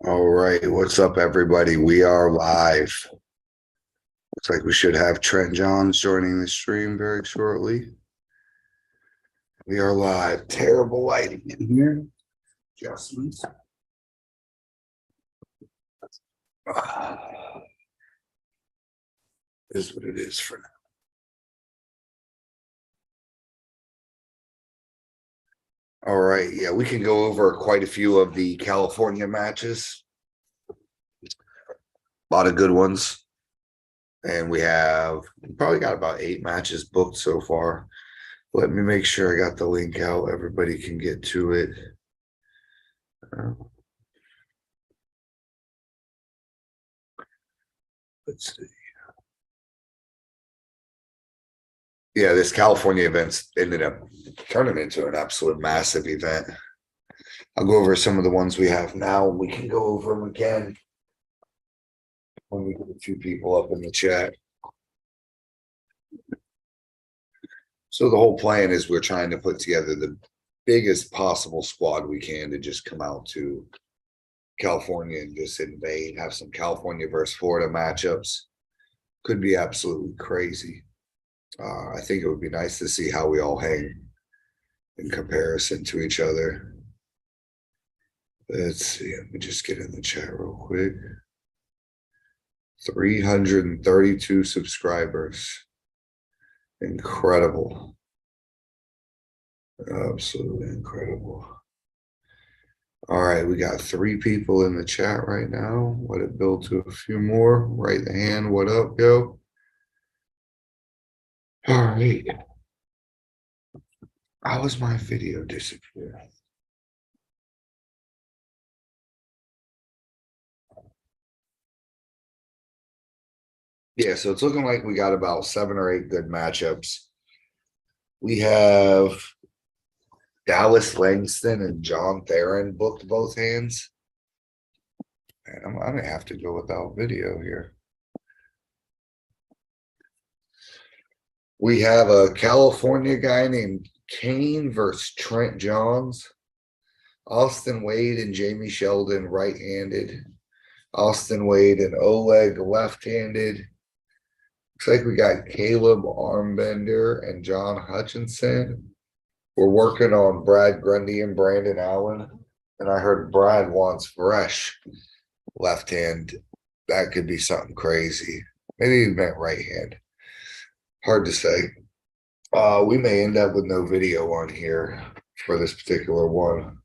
All right, what's up, everybody? We are live. Looks like we should have Trent Johns joining the stream very shortly. We are live. Terrible lighting in here. Adjustments. Is what it is for now. All right, yeah, we can go over quite a few of the California matches. A lot of good ones. And we probably got about 8 matches booked so far. Let me make sure I got the link out. Everybody can get to it. Let's see. Yeah, this California event ended up turning into an absolute massive event. I'll go over some of the ones we have now. We can go over them again when we get a few people up in the chat. So the whole plan is we're trying to put together the biggest possible squad we can to just come out to California and just invade, have some California versus Florida matchups. Could be absolutely crazy. I think it would be nice to see how we all hang in comparison to each other. Let's see. Let me just get in the chat real quick. 332 subscribers. Incredible. Absolutely incredible. All right, we got 3 people in the chat right now. Let it build to a few more. Right the hand. What up, yo? All right. How was my video disappear? Yeah, so it's looking like we got about 7 or 8 good matchups. We have Dallas Langston and John Theron booked both hands. And I'm gonna have to go without video here. We have a California guy named Kane versus Trent Johns. Austin Wade and Jamie Sheldon right-handed. Austin Wade and Oleg left-handed. Looks like we got Caleb Armbender and John Hutchinson. We're working on Brad Grundy and Brandon Allen. And I heard Brad wants fresh left hand. That could be something crazy. Maybe he meant right hand. Hard to say. We may end up with no video on here for this particular one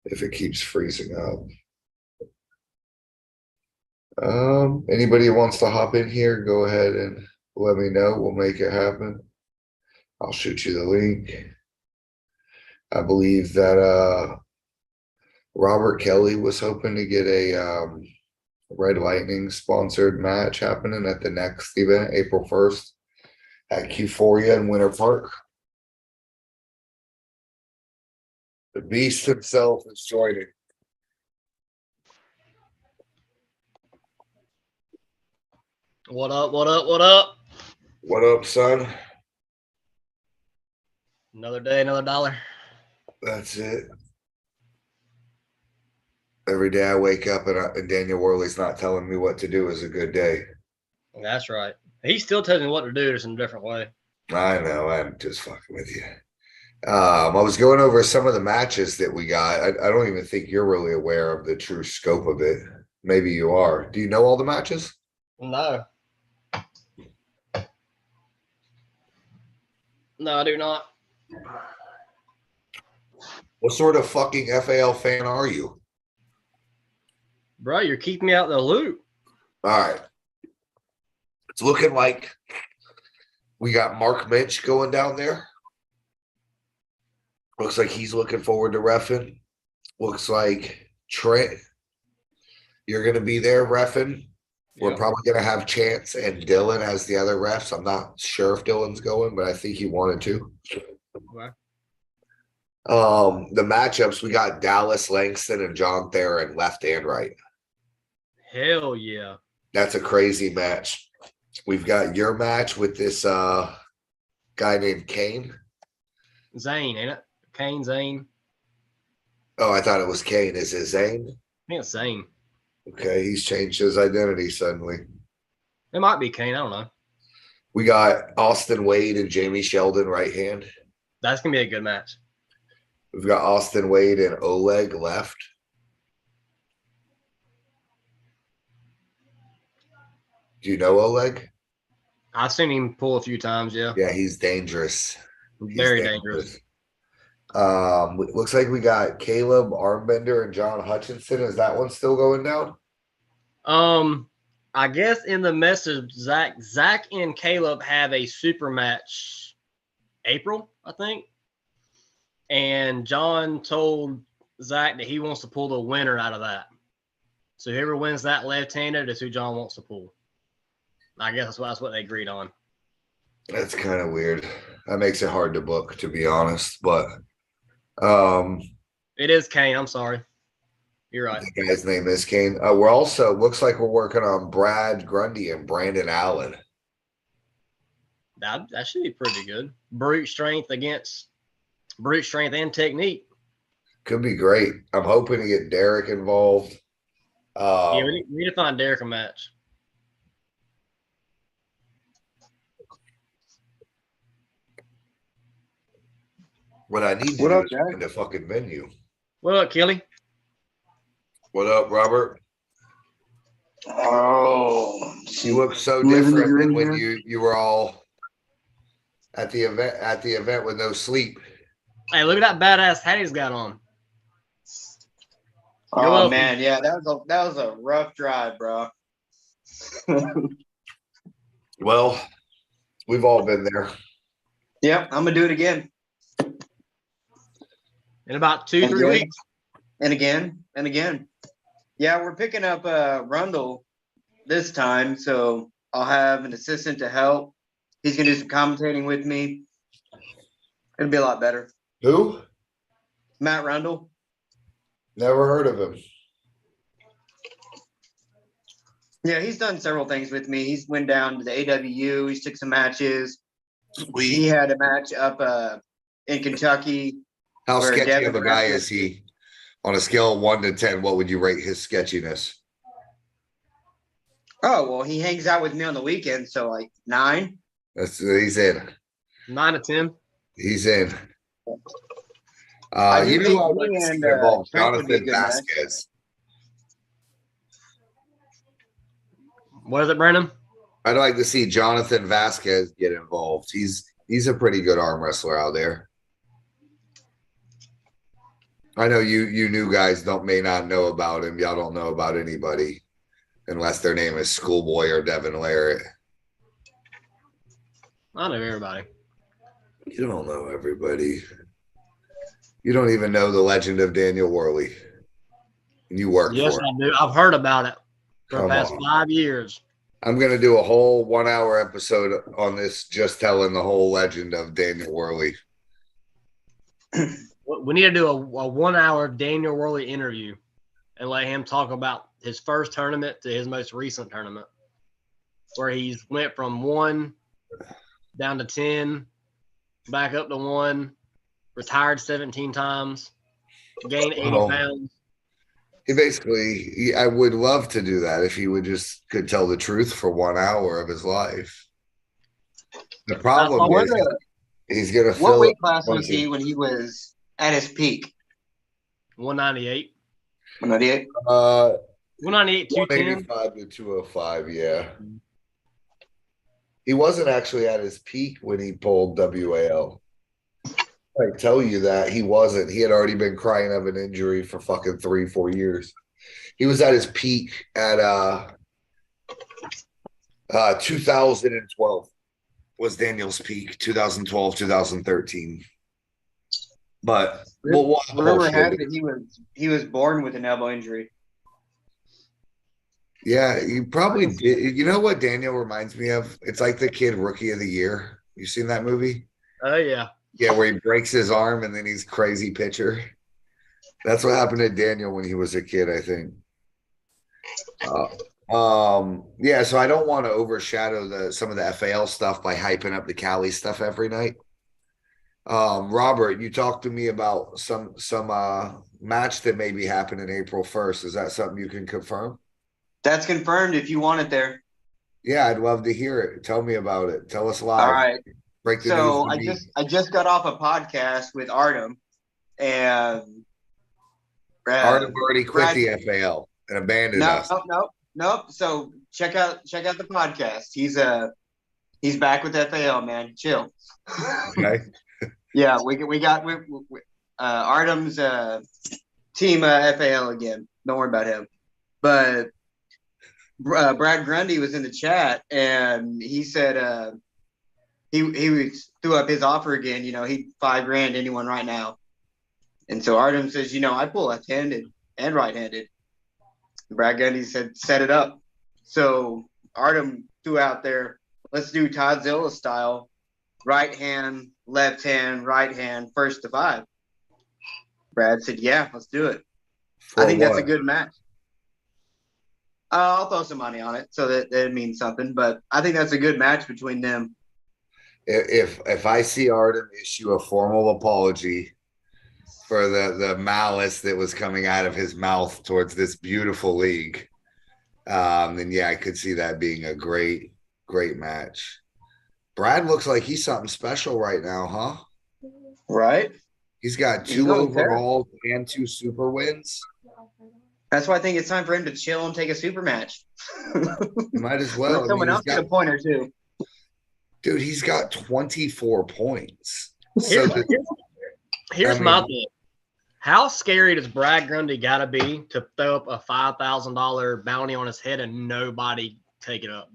if it keeps freezing up. Anybody who wants to hop in here, go ahead and let me know. We'll make it happen. I'll shoot you the link. I believe that Robert Kelly was hoping to get a Red Lightning sponsored match happening at the next event, April 1st at Q4 in Winter Park. The Beast himself is joining. What up, what up, what up? What up, son? Another day, another dollar. That's it. Every day I wake up and Daniel Worley's not telling me what to do is a good day. That's right. He's still telling me what to do, just in a different way. I know. I'm just fucking with you. I was going over some of the matches that we got. I don't even think you're really aware of the true scope of it. Maybe you are. Do you know all the matches? No. No, I do not. What sort of fucking FAL fan are you? Bro, you're keeping me out of the loop. All right. It's looking like we got Mark Minch going down there. Looks like he's looking forward to reffing. Looks like Trent, you're going to be there reffing. We're probably going to have Chance and Dylan as the other refs. I'm not sure if Dylan's going, but I think he wanted to. Okay. The matchups, we got Dallas Langston and John Theron left and right. Hell yeah. That's a crazy match. We've got your match with this guy named Kane. Zane, ain't it? Kane, Zane. Oh, I thought it was Kane. Is it Zane? Insane. Okay, he's changed his identity suddenly. It might be Kane. I don't know. We got Austin Wade and Jamie Sheldon right hand. That's gonna be a good match. We've got Austin Wade and Oleg left. Do you know Oleg? I've seen him pull a few times. Yeah, Yeah, he's dangerous. He's very dangerous. Looks like we got Caleb Armbender and John Hutchinson. Is that one still going down? I guess in the message, Zach and Caleb have a super match April, I think. And John told Zach that he wants to pull the winner out of that. So whoever wins that left-handed is who John wants to pull. I guess that's what they agreed on. That's kind of weird. That makes it hard to book, to be honest. But it is Kane. I'm sorry. You're right. The guy's name is Kane. We're also looks like we're working on Brad Grundy and Brandon Allen. That should be pretty good. Brute strength against brute strength and technique. Could be great. I'm hoping to get Derek involved. Yeah, we need to find Derek a match. What I need to do is find a fucking venue. What up, Kelly? What up, Robert? Oh, you look so different than when you were all at the event with no sleep. Hey, look at that badass hat he's got on. Oh man, yeah, that was a rough drive, bro. Well, we've all been there. Yep, I'm gonna do it again. In about 2-3 weeks. And again. Yeah, we're picking up Rundle this time, so I'll have an assistant to help. He's gonna do some commentating with me. It'll be a lot better. Who? Matt Rundle. Never heard of him. Yeah, he's done several things with me. He's went down to the AWU. He's took some matches. He had a match up in Kentucky. How sketchy of a guy is he? On a scale of 1 to 10, what would you rate his sketchiness? Oh, well, he hangs out with me on the weekend, so like 9. He's in. 9 to 10. He's in. You know who I'd like to see get involved? Jonathan Vasquez. What is it, Brandon? I'd like to see Jonathan Vasquez get involved. He's a pretty good arm wrestler out there. I know you new guys may not know about him. Y'all don't know about anybody unless their name is Schoolboy or Devin Larrett. I know everybody. You don't know everybody. You don't even know the legend of Daniel Worley. And you work for it. Yes, I do. I've heard about it for the past 5 years. I'm going to do a whole 1-hour episode on this, just telling the whole legend of Daniel Worley. We need to do a 1-hour Daniel Worley interview and let him talk about his first tournament to his most recent tournament, where he's went from 1 down to 10, back up to 1, retired 17 times, gained 80 pounds. He basically, I would love to do that if he could tell the truth for 1 hour of his life. The problem is he's going to fill. What weight class was he when he was at his peak? 198. 198? 198, 210. 185 to 205, yeah. He wasn't actually at his peak when he pulled WAL. I tell you that he wasn't. He had already been crying of an injury for fucking 3-4 years. He was at his peak at 2012 was Daniel's peak. 2012, 2013. But rumor had that he was born with an elbow injury. Yeah, you probably did. You know what Daniel reminds me of? It's like the kid Rookie of the Year. You seen that movie? Oh yeah. Yeah, where he breaks his arm and then he's crazy pitcher. That's what happened to Daniel when he was a kid, I think. Yeah, so I don't want to overshadow some of the FAL stuff by hyping up the Cali stuff every night. Robert, you talked to me about some match that may be happening April 1st. Is that something you can confirm? That's confirmed if you want it there. Yeah, I'd love to hear it. Tell me about it. Tell us All live. right. Break the news So to me. I just got off a podcast with Artem and Artem already quit Brad. the FAL and abandoned No, us. nope. So check out the podcast. He's back with FAL, man. Chill. Okay. Yeah, we got Artem's team FAL again. Don't worry about him. But Brad Grundy was in the chat and he said he threw up his offer again. You know, he $5,000 anyone right now. And so Artem says, you know, I pull left-handed and right-handed. Brad Gundy said, set it up. So Artem threw out there, let's do Todzilla style, right hand, left hand, right hand, first to 5. Brad said, yeah, let's do it. I think that's a good match. I'll throw some money on it so that it means something, but I think that's a good match between them. If I see Artem issue a formal apology for the malice that was coming out of his mouth towards this beautiful league, then yeah, I could see that being a great match. Brad looks like he's something special right now, huh? Right? He's got 2 overalls and 2 super wins. That's why I think it's time for him to chill and take a super match. Might as well. Let someone else get a point or two. Dude, he's got 24 points. Here's my thing. How scary does Brad Grundy got to be to throw up a $5,000 bounty on his head and nobody take it up?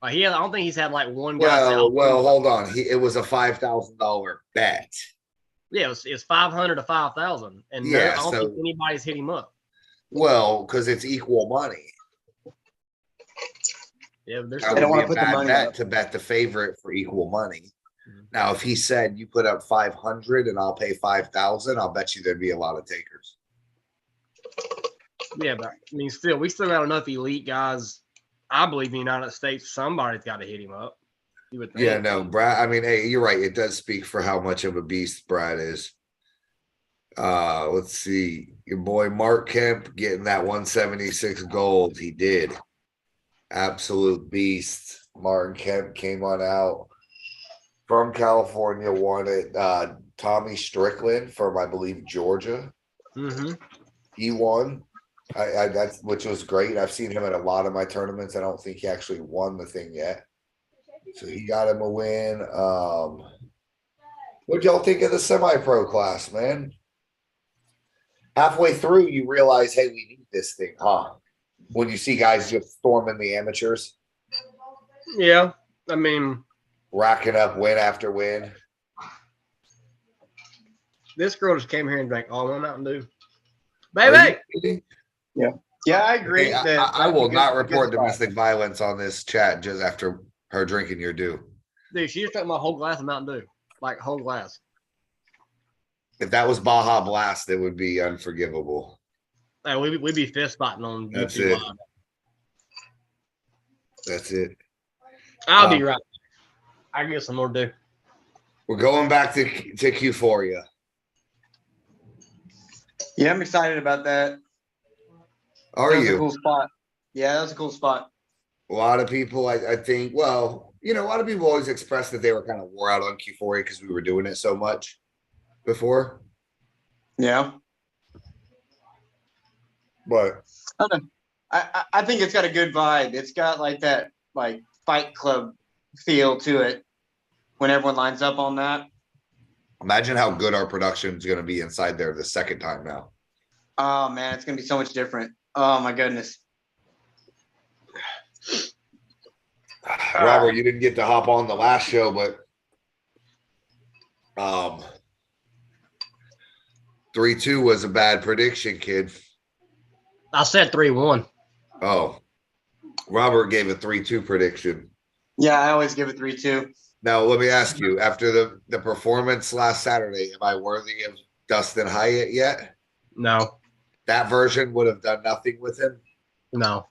Like I don't think he's had like one guy. Well, hold on. It was a $5,000 bet. Yeah, it's 500 to 5,000, and I don't think anybody's hit him up. Well, because it's equal money. Yeah, they don't want to put the money bet to bet the favorite for equal money. Now, if he said you put up 500 and I'll pay 5,000, I'll bet you there'd be a lot of takers. Yeah, but I mean, we still got enough elite guys. I believe in the United States, somebody's got to hit him up. You would think. Yeah, no, Brad. I mean, hey, you're right. It does speak for how much of a beast Brad is. Let's see. Your boy Mark Kemp getting that 176 gold. He did. Absolute beast. Martin Kemp came on out from California, won it. Tommy Strickland from, I believe, Georgia. Mm-hmm. He won. Which was great. I've seen him at a lot of my tournaments. I don't think he actually won the thing yet. So he got him a win. What'd y'all think of the semi-pro class, man? Halfway through, you realize, hey, we need this thing, huh? When you see guys just storming the amateurs. Yeah, I mean, racking up win after win. This girl just came here and drank all my Mountain Dew. Baby! Yeah, I agree. Hey, I will not report domestic violence on this chat just after her drinking your dew. Dude, she just drank my whole glass of Mountain Dew. Like, whole glass. If that was Baja Blast, it would be unforgivable. Hey, we'd be fist fighting on That's YouTube it. Live. That's it. I'll be right back. I can get some more Dew. We're going back to Q4. Yeah, I'm excited about that. Are you? A cool spot. Yeah, that's a cool spot. A lot of people, I think, well, a lot of people always expressed that they were kind of wore out on Q4 because we were doing it so much before. Yeah. But I think it's got a good vibe. It's got like that Fight Club feel to it when everyone lines up on that. Imagine how good our production is going to be inside there the second time now. Oh man, it's going to be so much different. Oh my goodness. Robert, you didn't get to hop on the last show, but 3-2 was a bad prediction, kid. I said 3-1. Oh, Robert gave a 3-2 prediction. Yeah, I always give it 3-2. Now, let me ask you, after the performance last Saturday, am I worthy of Dustin Hyatt yet? No. That version would have done nothing with him? No.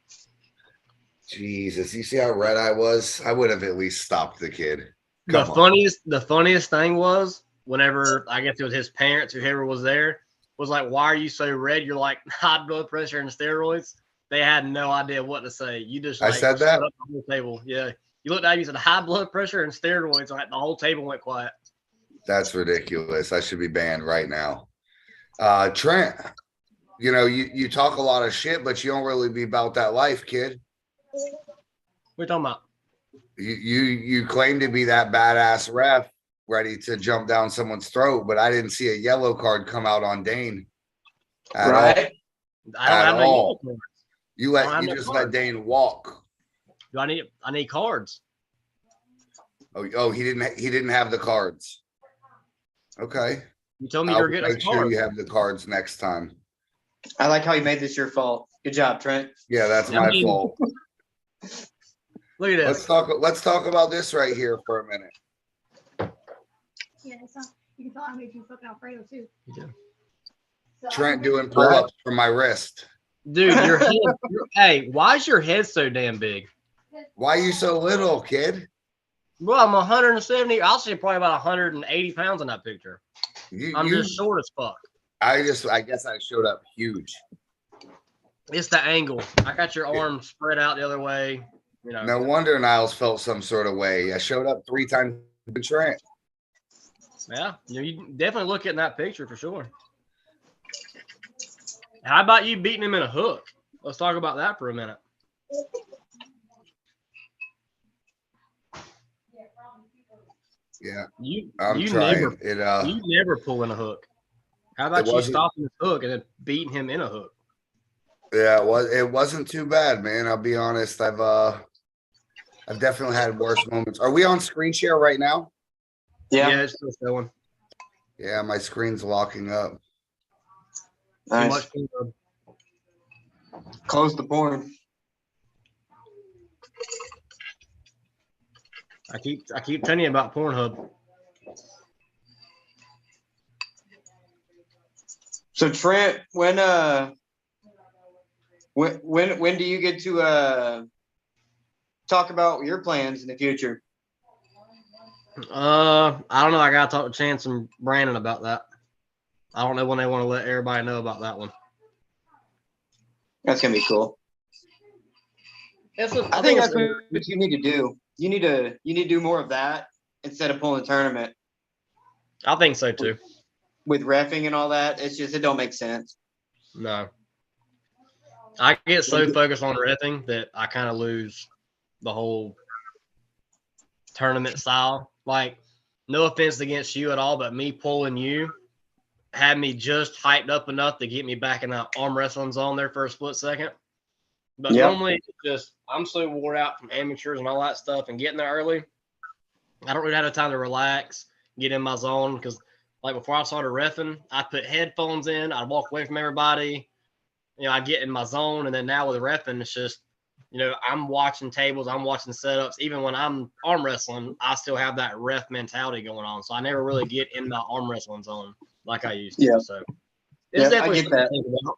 Jesus, you see how red I was? I would have at least stopped the kid. The funniest thing was whenever I guess it was his parents, whoever was there, was like, "Why are you so red? You're like high blood pressure and steroids." They had no idea what to say. You just I like said shut that? up the whole table. Yeah, you looked at me, you said high blood pressure and steroids. Like the whole table went quiet. That's ridiculous. I should be banned right now. Trent, you talk a lot of shit, but you don't really be about that life, kid. What are you talking about? You claim to be that badass ref ready to jump down someone's throat, but I didn't see a yellow card come out on Dane at all. Right? I don't At have no all. yellow cards. You I don't have no just cards. let Dane walk. Do I need cards? Oh, he didn't have the cards. Okay. You told me I'll you were getting make us sure cards. you have the cards next time. I like how you made this your fault. Good job, Trent. Yeah, that's I my mean, fault. Look at this. Let's talk about this right here for a minute. Yeah, it's not, you can tell I made you fucking Alfredo too. Yeah. So Trent I'm doing really- pull-ups from my wrist. Dude, your head. Hey, why is your head so damn big? Why you so little, kid? Well, I'm 170. I'll say probably about 180 pounds in that picture. I'm You just short as fuck. I guess I showed up huge. It's the angle. I got your arm spread out the other way. No wonder Niles felt some sort of way. I showed up 3 times to Trent. Yeah, you definitely look at that picture for sure. How about you beating him in a hook? Let's talk about that for a minute. Yeah, You I'm trying. you never pull in a hook. How about you wasn't- stopping the hook and then beating him in a hook? Yeah, it wasn't too bad, man. I'll be honest. I've definitely had worse moments. Are we on screen share right now? Yeah, Yeah. it's still showing. Yeah, my screen's locking up. Too Nice. much Pornhub. Close the porn. I keep telling you about Pornhub. So Trent, when do you get to talk about your plans in the future? I don't know. I gotta talk to Chance and Brandon about that. I don't know when they want to let everybody know about that one. That's gonna be cool. I think that's what you need to do. You need to do more of that instead of pulling a tournament I think so too. with reffing and all that. It's just it don't make sense. No. I get so focused on reffing that I kind of lose the whole tournament style. Like, no offense against you at all, but me pulling you had me just hyped up enough to get me back in that arm wrestling zone there for a split second. But Yep. normally it's just I'm so wore out from amateurs and all that stuff and getting there early. I don't really have the time to relax, get in my zone because like before I started reffing, I put headphones in, I'd walk away from everybody. I get in my zone, and then now with reffing, it's just, I'm watching tables, I'm watching setups. Even when I'm arm wrestling, I still have that ref mentality going on. So I never really get in my arm wrestling zone like I used to. Yeah. So it's Yeah, I definitely get something that. to think about.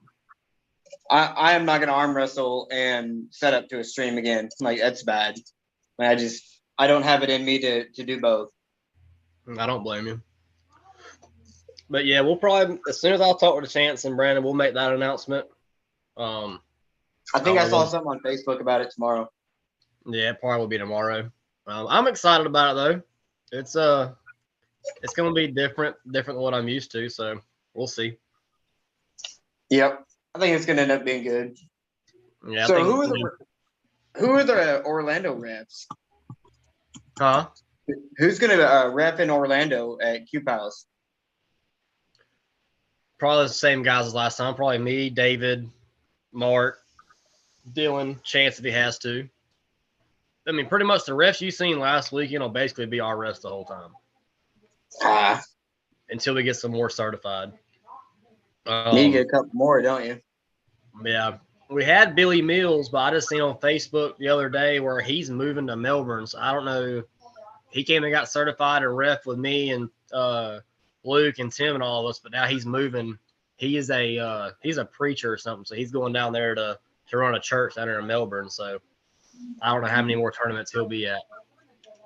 I am not gonna arm wrestle and set up to a stream again. Like that's bad. Like, I don't have it in me to do both. I don't blame you. But yeah, we'll probably, as soon as I'll talk with Chance and Brandon, we'll make that announcement. I think I saw something on Facebook about it tomorrow. Yeah, it probably will be tomorrow. I'm excited about it though. It's going to be different than what I'm used to. So we'll see. Yep, I think it's gonna end up being good. Yeah. So who are the Orlando refs? Huh? Who's gonna ref in Orlando at Q Palace? Probably the same guys as last time. Probably me, David, Mark, Dylan, Chance if he has to. I mean, pretty much the refs you seen last weekend will basically be our refs the whole time until we get some more certified. Need to get a couple more, don't you? Yeah. We had Billy Mills, but I just seen on Facebook the other day where he's moving to Melbourne. So I don't know. He came and got certified and ref with me and Luke and Tim and all of us, but now he's moving. He's a preacher or something, so he's going down there to run a church down there in Melbourne. So I don't know how many more tournaments he'll be at.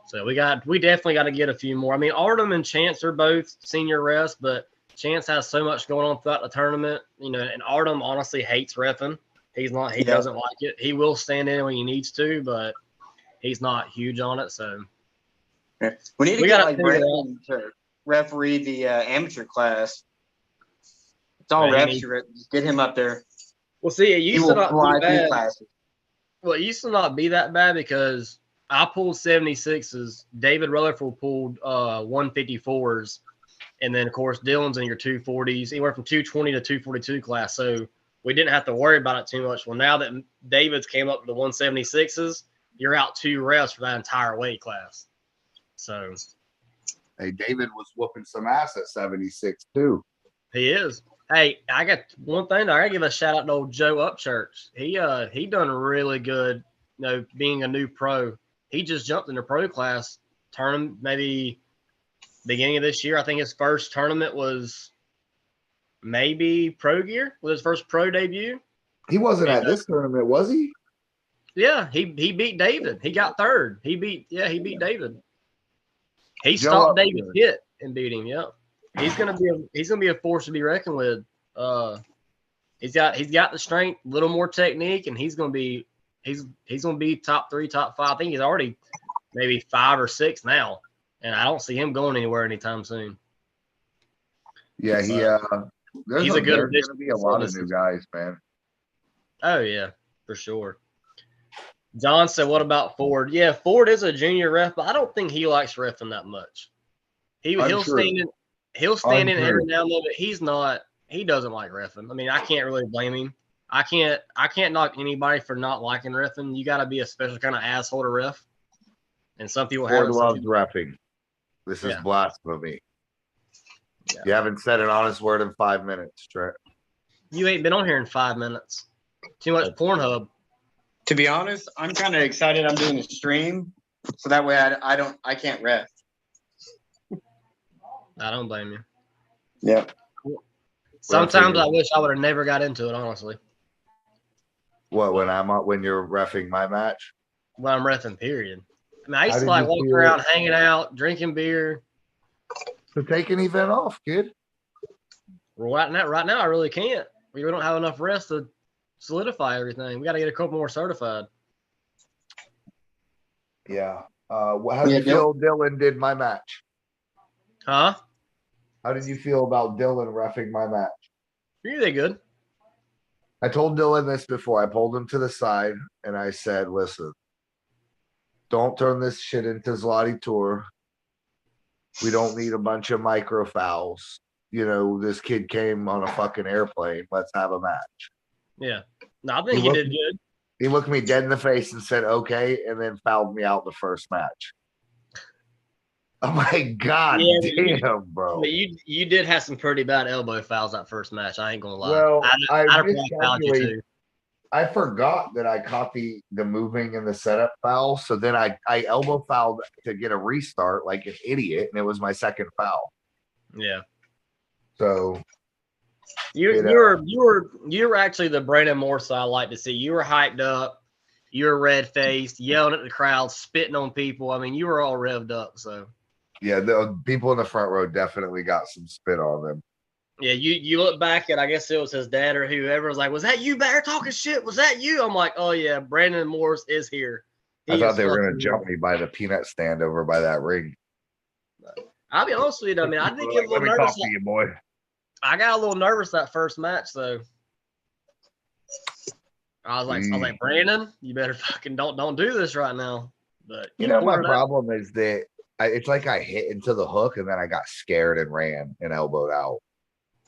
So we definitely got to get a few more. I mean, Artem and Chance are both senior refs, but Chance has so much going on throughout the tournament, and Artem honestly hates reffing. He doesn't like it. He will stand in when he needs to, but he's not huge on it. So we need to get like Brandon to referee the amateur class. It's all refs. Just get him up there. Well, see, it used to not be bad. Well, it used to not be that bad because I pulled 76s. David Rutherford pulled 154s. And then, of course, Dylan's in your 240s, anywhere from 220 to 242 class. So we didn't have to worry about it too much. Well, now that David's came up to the 176s, you're out 2 refs for that entire weight class. So. Hey, David was whooping some ass at 76 too. He is. Hey, I got one thing. I got to give a shout out to old Joe Upchurch. He done really good, being a new pro. He just jumped in the pro class, turned maybe beginning of this year. I think his first tournament was maybe Pro Gear, was his first pro debut. He wasn't at this tournament, was he? Yeah, he beat David. He got third. He beat David. He stopped David hit and beat him. Yeah. He's gonna be a force to be reckoned with. He's got the strength, a little more technique, and he's gonna be top 3, top 5. I think he's already maybe 5 or 6 now, and I don't see him going anywhere anytime soon. Yeah, he's a good. There's gonna be a lot of new guys, man. Oh yeah, for sure. John said, "What about Ford?" Yeah, Ford is a junior ref, but I don't think he likes reffing that much. He'll stand in every now and then, but he's not. He doesn't like reffing. I mean, I can't really blame him. I can't knock anybody for not liking reffing. You got to be a special kind of asshole to ref, and some people Ford loves reffing. This is blasphemy. Yeah. You haven't said an honest word in 5 minutes, Trent. You ain't been on here in 5 minutes. Too much Pornhub. To be honest, I'm kind of excited. I'm doing a stream, so that way I can't ref. I don't blame you. Yeah. Sometimes I wish I would have never got into it, honestly. What, when you're reffing my match? When I'm reffing, period. I mean, I used to like walk around, hanging out, drinking beer. So take an event off, kid. Well, right now, I really can't. We don't have enough rest to solidify everything. We got to get a couple more certified. Yeah. How did you feel Dylan did my match? Huh? How did you feel about Dylan reffing my match? Really good. I told Dylan this before. I pulled him to the side and I said, listen, don't turn this shit into Zloty Tour. We don't need a bunch of micro fouls. This kid came on a fucking airplane. Let's have a match. Yeah. No, I think he did good. He looked me dead in the face and said, okay, and then fouled me out the first match. Oh my God, damn, bro. But you did have some pretty bad elbow fouls that first match. I ain't gonna lie. Well, I'd fouled you too. I forgot that I caught the moving and the setup foul. So then I elbow fouled to get a restart like an idiot, and it was my second foul. Yeah. So you were actually the Brandon Morse I like to see. You were hyped up, you were red faced, yelling at the crowd, spitting on people. I mean, you were all revved up. So yeah, the people in the front row definitely got some spit on them. Yeah, you look back at, I guess it was his dad or whoever was like, was that you back there talking shit? Was that you? I'm like, oh yeah, Brandon Morse is here. I thought they were gonna jump me by the peanut stand over by that ring. I'll be honest with you, I mean, I did get a little nervous. Talk to you, boy. I got a little nervous that first match, though. I was like, Brandon, you better fucking don't do this right now. But my problem is that it's like I hit into the hook and then I got scared and ran and elbowed out.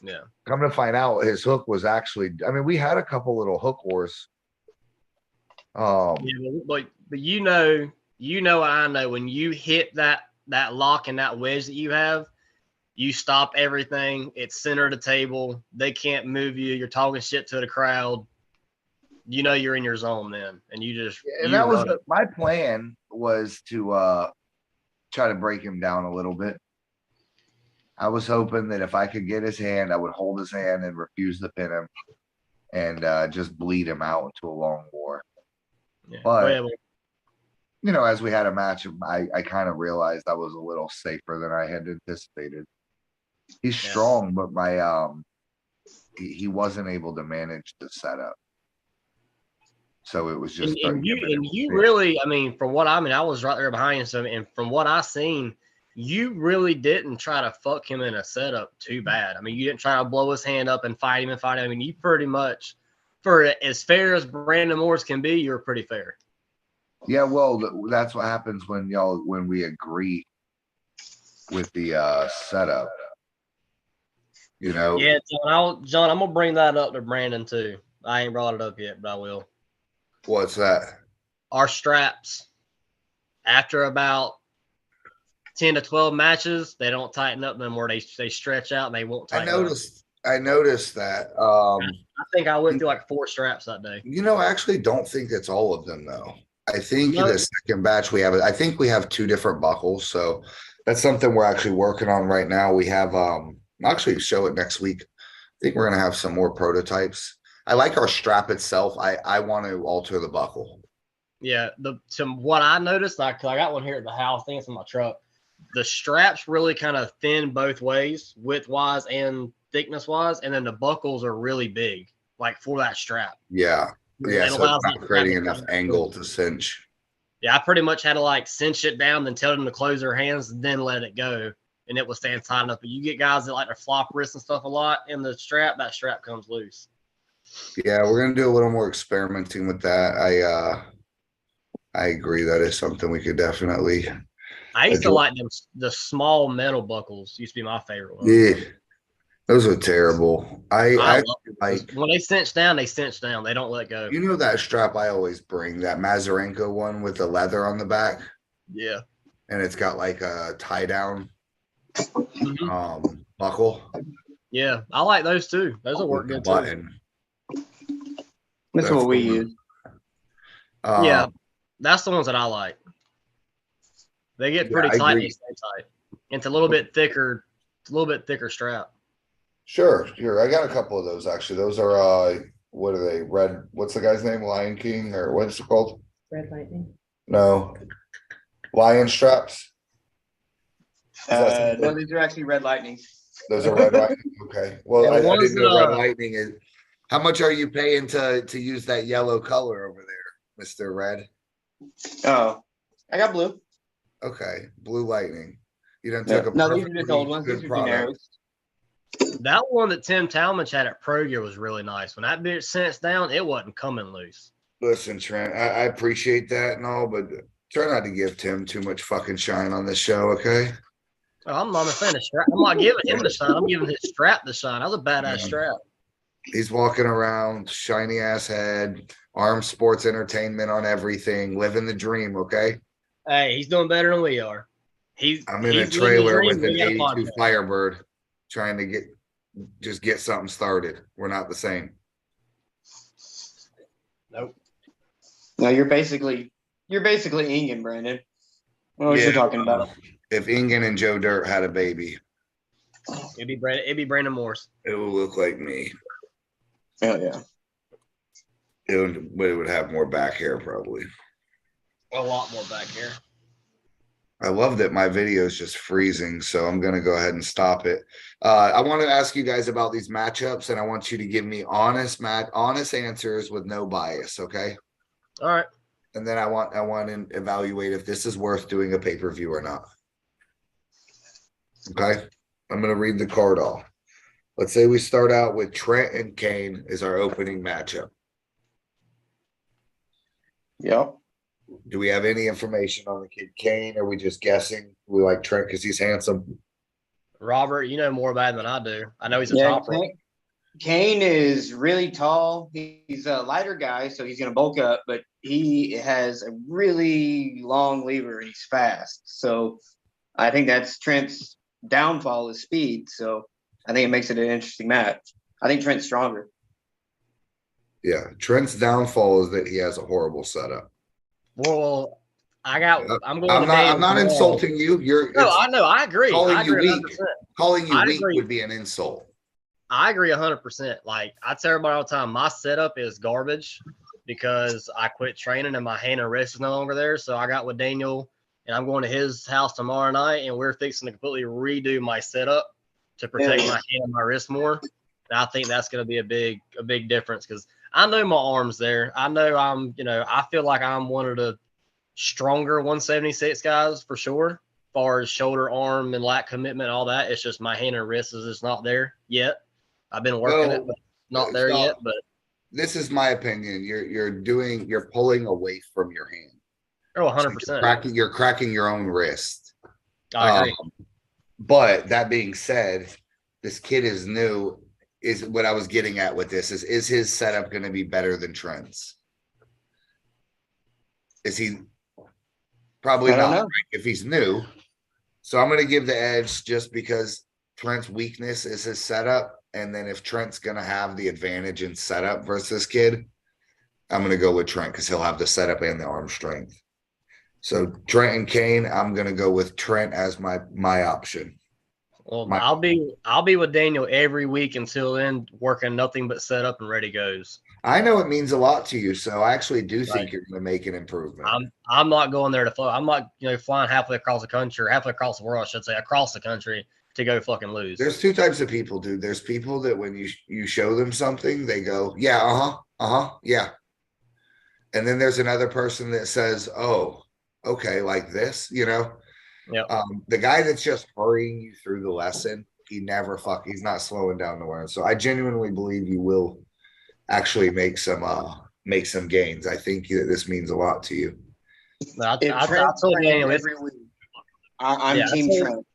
Yeah. Come to find out, his hook was actually. I mean, we had a couple little hook wars. Yeah, but I know when you hit that lock and that wedge that you have, you stop everything. It's center of the table. They can't move you. You're talking shit to the crowd. You're in your zone then, and you just. Yeah, and that was my plan was to try to break him down a little bit. I was hoping that if I could get his hand, I would hold his hand and refuse to pin him, and just bleed him out into a long war. Yeah. But you know, as we had a match, I kind of realized I was a little safer than I had anticipated. He's Yeah. strong, but he wasn't able to manage the setup. So it was just And you really, I mean, from what I mean, I was right there behind you. So, and from what I seen, you really didn't try to fuck him in a setup too bad. I mean, you didn't try to blow his hand up and fight him. I mean, you pretty much, for as fair as Brandon Morris can be, you're pretty fair. Yeah, well, that's what happens when we agree with the setup. You know. Yeah, John, I'm gonna bring that up to Brandon too. I ain't brought it up yet, but I will. What's that? Our straps, after about 10 to 12 matches, they don't tighten up no more. They stretch out and they won't tighten up. I noticed that. I think I went through like 4 straps that day. You know, I actually don't think it's all of them though. I think No. the second batch I think we have 2 different buckles. So that's something we're actually working on right now. We have I'll actually show it next week. I think we're gonna have some more prototypes. I like our strap itself. I want to alter the buckle. Yeah, what I noticed, I got one here at the house. I think it's in my truck. The straps really kind of thin both ways, width-wise and thickness-wise, and then the buckles are really big, like for that strap. Yeah. Yeah, It so allows it's it not to creating have enough angle to cinch. Yeah, I pretty much had to like cinch it down, then tell them to close their hands, and then let it go, and it will stand tight enough. But you get guys that like to flop wrists and stuff a lot in the strap, that strap comes loose. Yeah, we're gonna do a little more experimenting with that. I agree. That is something we could definitely. I used to like them. The small metal buckles used to be my favorite one. Yeah, those are terrible. I like when they cinch down, they cinch down. They don't let go. You know that strap I always bring, that Mazarenko one with the leather on the back? Yeah. And it's got like a tie down buckle. Yeah, I like those too. Those will work good too. That's what we use. Yeah, that's the ones that I like. They get pretty tight. They stay tight. It's a little bit thicker. It's a little bit thicker strap. Sure. I got a couple of those actually. Those are what are they? Red. What's the guy's name? Lion King or what's it called? Red Lightning. No. Lion straps. No, these are actually Red Lightning. Those are Red Lightning. Okay. Well, I didn't know Red Lightning is. How much are you paying to use that yellow color over there, Mr. Red? Oh, I got blue. Okay, Blue Lightning. You done Yeah. took a no, these are just old ones. These are generic. That one that Tim Talmadge had at Pro Gear was really nice. When that bitch cinched down, it wasn't coming loose. Listen, Trent, I appreciate that and all, but try not to give Tim too much fucking shine on this show, okay? Oh, I'm not a fan of strap. I'm not giving him the shine. I'm giving his strap the shine. That was a badass strap. He's walking around, shiny ass head, Arm Sports Entertainment on everything, living the dream, okay? Hey, he's doing better than we are. I'm in a trailer with an 82 Firebird trying to get something started. We're not the same. Nope. No, you're basically Ingen, Brandon. What was you talking about? If Ingen and Joe Dirt had a baby, it'd be Brandon Morris. It would look like me. Hell yeah. It would have more back hair probably. A lot more back hair. I love that my video is just freezing, so I'm going to go ahead and stop it. I want to ask you guys about these matchups, and I want you to give me honest answers with no bias, okay? All right. And then I want to evaluate if this is worth doing a pay-per-view or not. Okay? I'm going to read the card off. Let's say we start out with Trent and Kane as our opening matchup. Yep. Do we have any information on the kid Kane? Are we just guessing? We like Trent because he's handsome. Robert, you know more about him than I do. I know he's a top rope. Kane is really tall. He's a lighter guy, so he's going to bulk up, but he has a really long lever and he's fast. So I think that's Trent's downfall is speed. So I think it makes it an interesting match. I think Trent's stronger. Yeah, Trent's downfall is that he has a horrible setup. Well, I'm not insulting you. I know. I agree. Calling you weak. 100%. Calling you weak would be an insult. I agree 100%. Like I tell everybody all the time, my setup is garbage. because I quit training and my hand and wrist is no longer there. So I got with Daniel, and I'm going to his house tomorrow night, and we're fixing to completely redo my setup to protect my hand and my wrist more. And I think that's going to be a big difference because I know my arm's there. I know I feel like I'm one of the stronger 176 guys for sure, as far as shoulder, arm, and lat commitment, all that. It's just my hand and wrist is just not there yet. I've been working it, but not there yet. But this is my opinion. You're pulling away from your hand. Oh, 100%. You're cracking your own wrist. I agree. But that being said, this kid is new. Is what I was getting at with this is his setup going to be better than Trent's? Is he? Probably not, right, if he's new. So I'm going to give the edge just because Trent's weakness is his setup. And then if Trent's going to have the advantage in setup versus this kid, I'm going to go with Trent because he'll have the setup and the arm strength. So Trent and Kane, I'm going to go with Trent as my option. Well, I'll be with Daniel every week until then, working nothing but setup and ready goes. I know it means a lot to you, so I actually do think you're going to make an improvement. I'm not going there to fly. I'm not flying halfway across the country, or halfway across the world, I should say, across the country to go fucking lose. There's two types of people, dude. There's people that when you show them something, they go, yeah, yeah. And then there's another person that says, oh, okay, like this, Yep. The guy that's just hurrying you through the lesson, he's not slowing down the learn. So I genuinely believe you will actually make some gains. I think that this means a lot to you. I told Daniel every week. I'm Team Trent.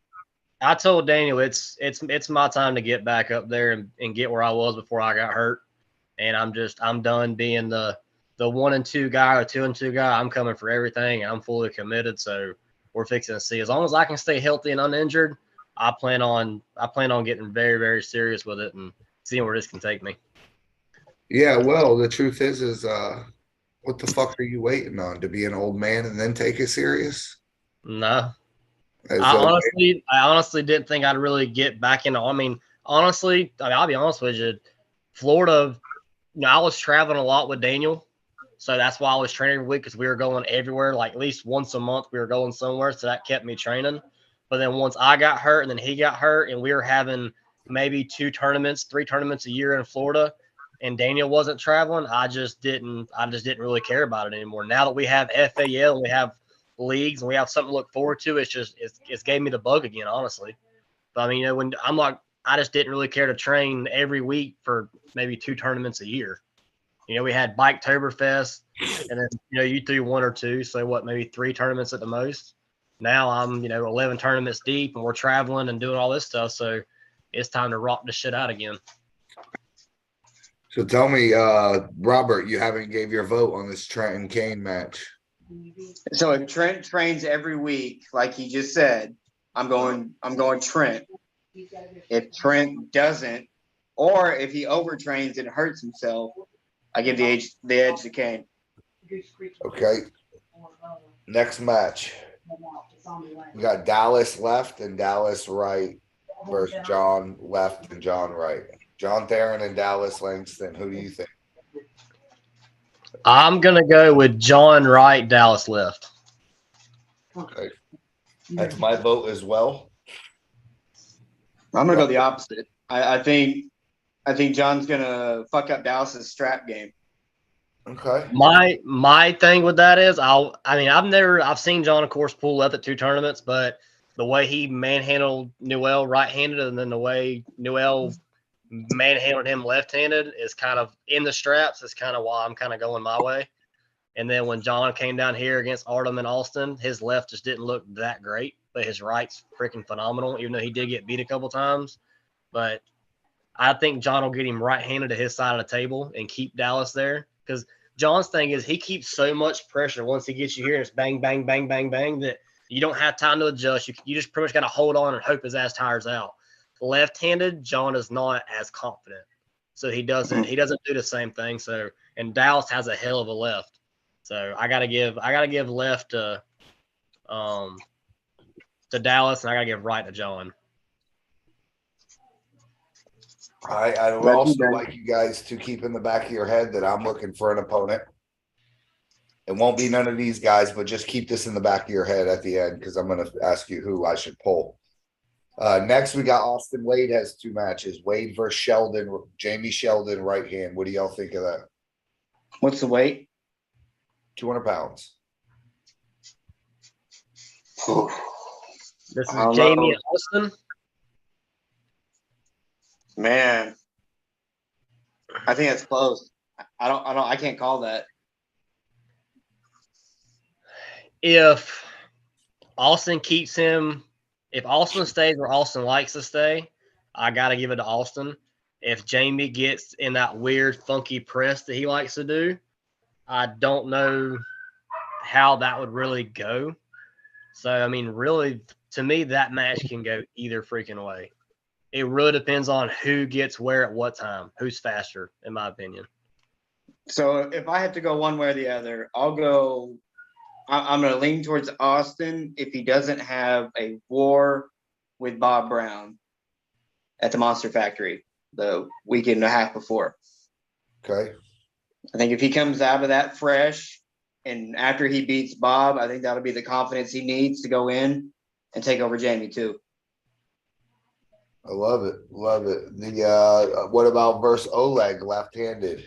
I told Daniel it's my time to get back up there and get where I was before I got hurt. And I'm done being the 1 and 2 guy or 2 and 2 guy. I'm coming for everything, and I'm fully committed. So we're fixing to see. As long as I can stay healthy and uninjured, I plan on getting very, very serious with it and seeing where this can take me. Yeah, well, the truth is what the fuck are you waiting on? To be an old man and then take it serious? No. I honestly didn't think I'd really get back into. Honestly, I'll be honest with you. Florida, I was traveling a lot with Daniel, so that's why I was training every week because we were going everywhere. Like at least once a month, we were going somewhere, so that kept me training. But then once I got hurt, and then he got hurt, and we were having maybe 3 tournaments a year in Florida, and Daniel wasn't traveling, I just didn't really care about it anymore. Now that we have FAL and we have leagues and we have something to look forward to, it's gave me the bug again, honestly. But when I just didn't really care to train every week for maybe 2 tournaments a year. We had Bike Toberfest, and then you threw 1 or 2, so what, maybe 3 tournaments at the most. Now I'm 11 tournaments deep, and we're traveling and doing all this stuff, so it's time to rock the shit out again. So tell me, Robert, you haven't gave your vote on this Trent and Kane match. So if Trent trains every week, like he just said, I'm going Trent. If Trent doesn't, or if he overtrains and hurts himself, I give the edge to Kane. Okay. Next match. We got Dallas left and Dallas right versus John left and John right. John Theron and Dallas Langston. Who do you think? I'm going to go with John Wright, Dallas left. Okay. That's my vote as well. I'm going to go the opposite. I think John's going to fuck up Dallas's strap game. Okay. My thing with that is I've seen John, of course, pull left at 2 tournaments, but the way he manhandled Newell right-handed and then the way Newell manhandled him left-handed is kind of in the straps. Is kind of why I'm kind of going my way. And then when John came down here against Artem and Austin, his left just didn't look that great, but his right's freaking phenomenal, even though he did get beat a couple times. But I think John will get him right-handed to his side of the table and keep Dallas there, because John's thing is he keeps so much pressure once he gets you here, and it's bang, bang, bang, bang, bang, that you don't have time to adjust. You just pretty much got to hold on and hope his ass tires out. Left-handed, John is not as confident, so he doesn't do the same thing. So, and Dallas has a hell of a left, so I gotta give left to Dallas, and I gotta give right to John. I would also like you guys to keep in the back of your head that I'm looking for an opponent It won't be none of these guys, but just keep this in the back of your head at the end because I'm going to ask you who I should pull. Next, we got Austin Wade has 2 matches. Wade versus Sheldon, Jamie Sheldon, right hand. What do y'all think of that? What's the weight? 200 pounds. This I don't is Jamie know. and Austin. Man, I think that's close. I can't call that. If Austin keeps him, if Austin stays where Austin likes to stay, I got to give it to Austin. If Jamie gets in that weird, funky press that he likes to do, I don't know how that would really go. So, I mean, really, to me, that match can go either freaking way. It really depends on who gets where at what time, who's faster, in my opinion. So if I have to go one way or the other, I'll go. I'm going to lean towards Austin if he doesn't have a war with Bob Brown at the Monster Factory the weekend and a half before. Okay. I think if he comes out of that fresh and after he beats Bob, I think that'll be the confidence he needs to go in and take over Jamie too. I love it. Love it. The what about versus Oleg left-handed?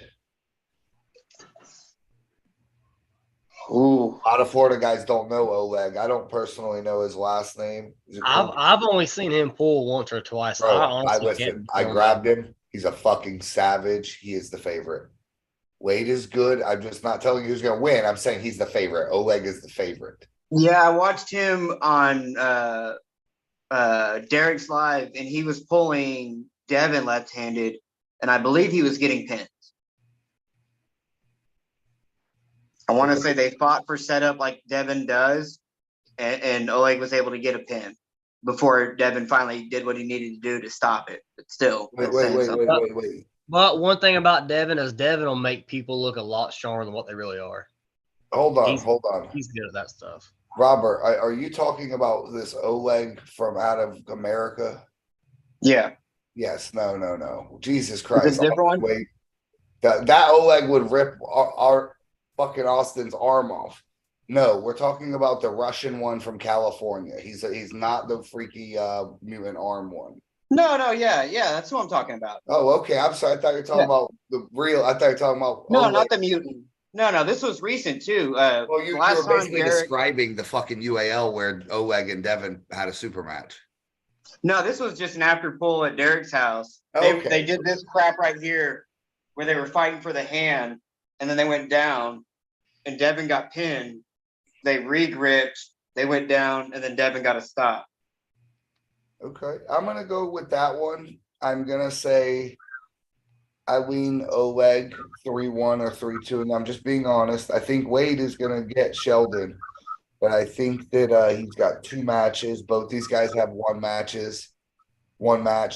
Ooh. A lot of Florida guys don't know Oleg. I don't personally know his last name. I've only seen him pull once or twice. Bro, I I honestly listen. can't I tell grabbed him. him. He's a fucking savage. He is the favorite. Wade is good. I'm just not telling you who's going to win. I'm saying he's the favorite. Oleg is the favorite. Yeah, I watched him on Derek's live, and he was pulling Devin left-handed, and I believe he was getting pinned. I want to say they fought for setup like Devin does, and Oleg was able to get a pin before Devin finally did what he needed to do to stop it. But still, Wait. But one thing about Devin is Devin will make people look a lot stronger than what they really are. Hold on. He's good at that stuff. Robert, are you talking about this Oleg from out of America? Yeah. Yes. No. Jesus Christ. Is it a different one? Wait. That Oleg would rip our fucking Austin's arm off. No, we're talking about the Russian one from California. He's not the freaky mutant arm one. No, yeah, that's what I'm talking about. Oh, okay. I'm sorry. I thought you were talking about the real. I thought you were talking about. No, Oleg. not the mutant. No, this was recent too. Well, you last were basically time describing the fucking UAL where Oleg and Devin had a super match. No, this was just an after pull at Derek's house. Okay. They did this crap right here where they were fighting for the hand, and then they went down, and Devin got pinned. They re-gripped, they went down, and then Devin got a stop. Okay. I'm going to go with that one. I'm going to say I lean Oleg 3-1 or 3-2, and I'm just being honest. I think Wade is going to get Sheldon, but I think that he's got 2 matches. Both these guys have 1 match.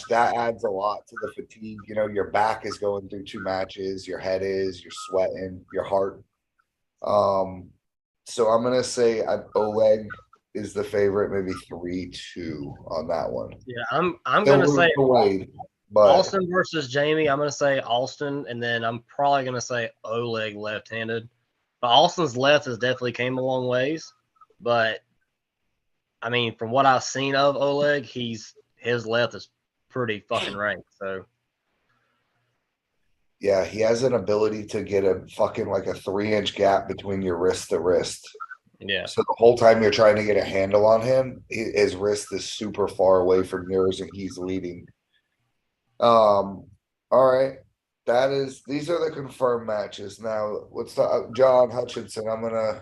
That adds a lot to the fatigue. You know, your back is going through 2 matches. Your head is. You're sweating. Your heart. So I'm gonna say Oleg is the favorite, maybe 3-2 on that one. Yeah, I'm gonna say Wade, but Austin versus Jamie. I'm gonna say Austin, and then I'm probably gonna say Oleg left-handed. But Austin's left has definitely came a long ways. But I mean, from what I've seen of Oleg, his left is pretty fucking rank. So yeah, he has an ability to get a fucking like a 3-inch gap between your wrist to wrist. yeah. So the whole time you're trying to get a handle on him, his wrist is super far away from yours, and he's leading. All right. These are the confirmed matches. Now let's talk John Hutchinson. We're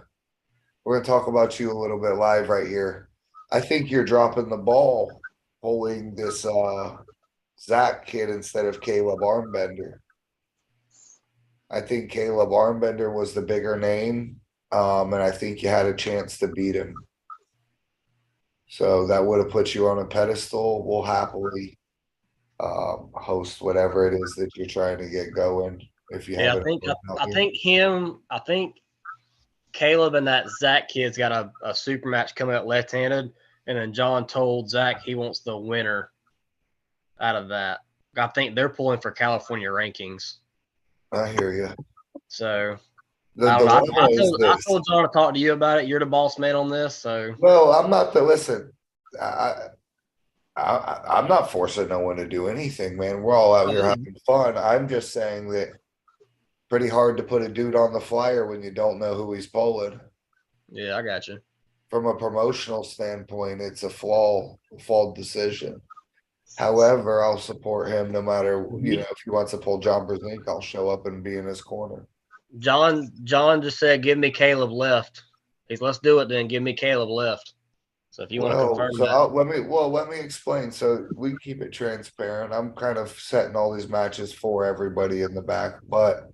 gonna talk about you a little bit live right here. I think you're dropping the ball pulling this Zach kid instead of Caleb Armbender. I think Caleb Armbender was the bigger name, and I think you had a chance to beat him. So that would have put you on a pedestal. We'll happily host whatever it is that you're trying to get going. If you have, I think Caleb and that Zach kid's got a super match coming up left-handed, and then John told Zach he wants the winner out of that. I think they're pulling for California rankings. I hear you. So I don't know. dilemma is I this. told John to talk to you about it. You're the boss man on this, so Well, I'm not the listen. I'm not forcing no one to do anything, man. We're all out here having fun. I'm just saying that pretty hard to put a dude on the flyer when you don't know who he's pulling. yeah, I got you. From a promotional standpoint, it's a flawed decision. However, I'll support him no matter, if he wants to pull John Brzezinski, I'll show up and be in his corner. John just said, "Give me Caleb left." Let's do it then. Give me Caleb left. So if you want to confirm that, let me explain. So we keep it transparent. I'm kind of setting all these matches for everybody in the back, but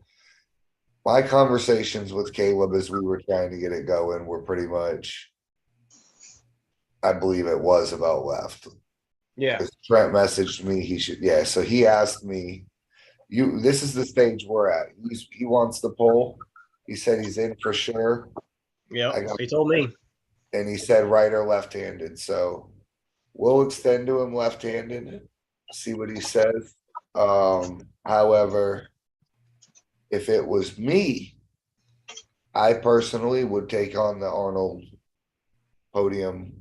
my conversations with Caleb as we were trying to get it going were pretty much, I believe it was about left. yeah, Trent messaged me. He should, yeah. So he asked me, this is the stage we're at. He wants the pull. He said he's in for sure. yeah. He told me. And he said right or left-handed. So we'll extend to him left-handed, see what he says. However, if it was me, I personally would take on the Arnold podium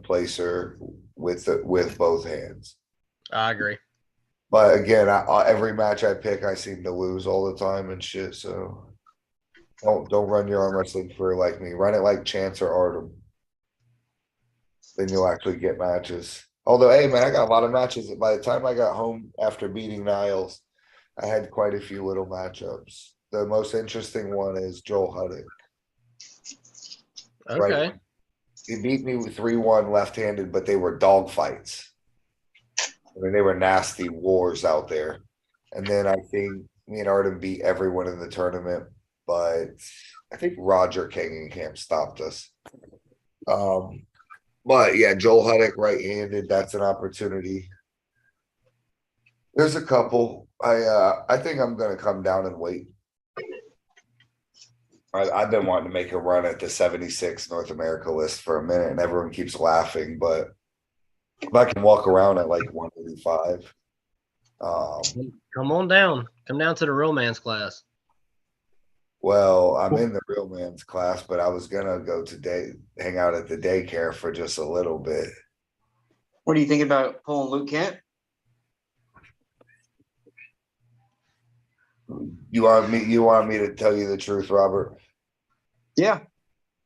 placer with both hands. I agree. But again, every match I pick, I seem to lose all the time and shit. So don't run your arm wrestling career like me. Run it like Chance or Artem. Then you'll actually get matches. Although, hey man, I got a lot of matches. By the time I got home after beating Niles, I had quite a few little matchups. The most interesting one is Joel Huddick. Okay. Right? He beat me with 3-1 left-handed, but they were dog fights. I mean, they were nasty wars out there. And then I think me and Artem beat everyone in the tournament, but I think Roger Kangenkamp stopped us. But yeah, Joel Huddick right-handed, that's an opportunity. There's a couple. I think I'm gonna come down and wait. I've been wanting to make a run at the 76 North America list for a minute, and everyone keeps laughing, but if I can walk around at like 185. Come on down. Come down to the romance class. Well, I'm in the real man's class, but I was gonna go hang out at the daycare for just a little bit. What do you think about pulling Luke Kent? You want me to tell you the truth, Robert? Yeah.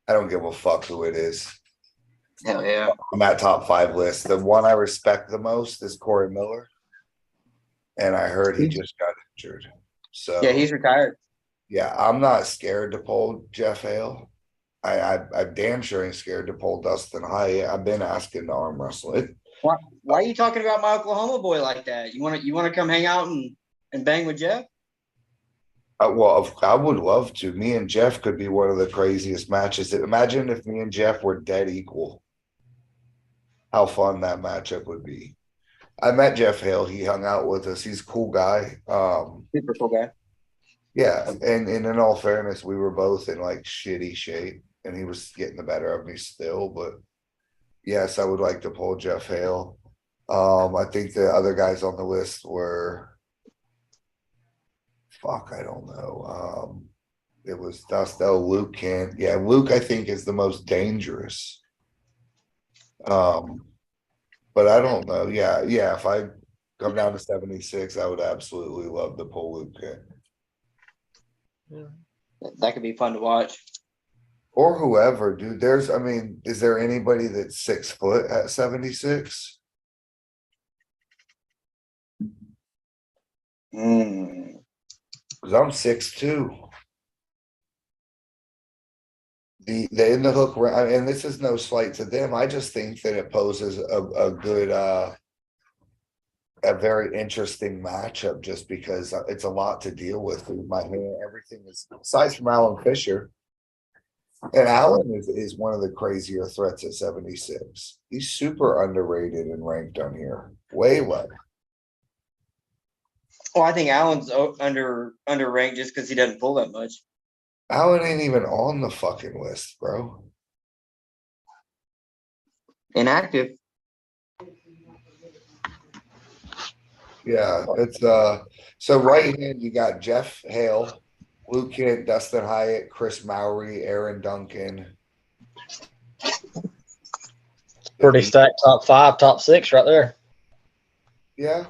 I don't give a fuck who it is. Hell yeah. On that top 5 list. The one I respect the most is Corey Miller. And I heard he just got injured. So yeah, he's retired. Yeah, I'm not scared to pull Jeff Hale. I'm damn sure ain't scared to pull Dustin High. I've been asking to arm wrestle it. Why are you talking about my Oklahoma boy like that? You want to come hang out and bang with Jeff? Well, I would love to. Me and Jeff could be one of the craziest matches. Imagine if me and Jeff were dead equal. How fun that matchup would be. I met Jeff Hale. He hung out with us. He's a cool guy. Super cool guy. Yeah, and in all fairness, we were both in like shitty shape, and he was getting the better of me still. But yes, I would like to pull Jeff Hale. I think the other guys on the list were, I don't know. It was Dustel, Luke Kent. Yeah, Luke, I think, is the most dangerous. But I don't know. Yeah. If I come down to 76, I would absolutely love to pull Luke Kent. Yeah. That could be fun to watch. Or whoever, dude. Is there anybody that's 6 foot at 76? Because I'm 6'2". The in the hook, and this is no slight to them. I just think that it poses a good, a very interesting matchup, just because it's a lot to deal with. My hand, everything is aside from Alan Fisher, and Alan is one of the crazier threats at 76. He's super underrated and ranked on here, way low. Well, I think Allen's underranked just because he doesn't pull that much. Alan ain't even on the fucking list, bro. Inactive. Yeah, it's so right hand you got Jeff Hale, Luke Kent, Dustin Hyatt, Chris Mowry, Aaron Duncan. Pretty stacked top 5, top 6 right there. Yeah.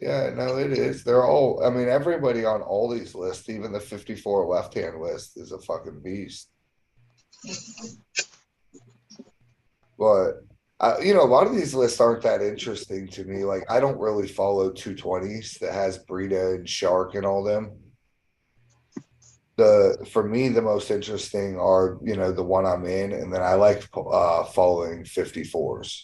Yeah, no, it is. They're all, I mean, everybody on all these lists, even the 54 left-hand list, is a fucking beast. But, you know, a lot of these lists aren't that interesting to me. Like, I don't really follow 220s that has Brita and Shark and all them. For me, the most interesting are, you know, the one I'm in, and then I like following 54s.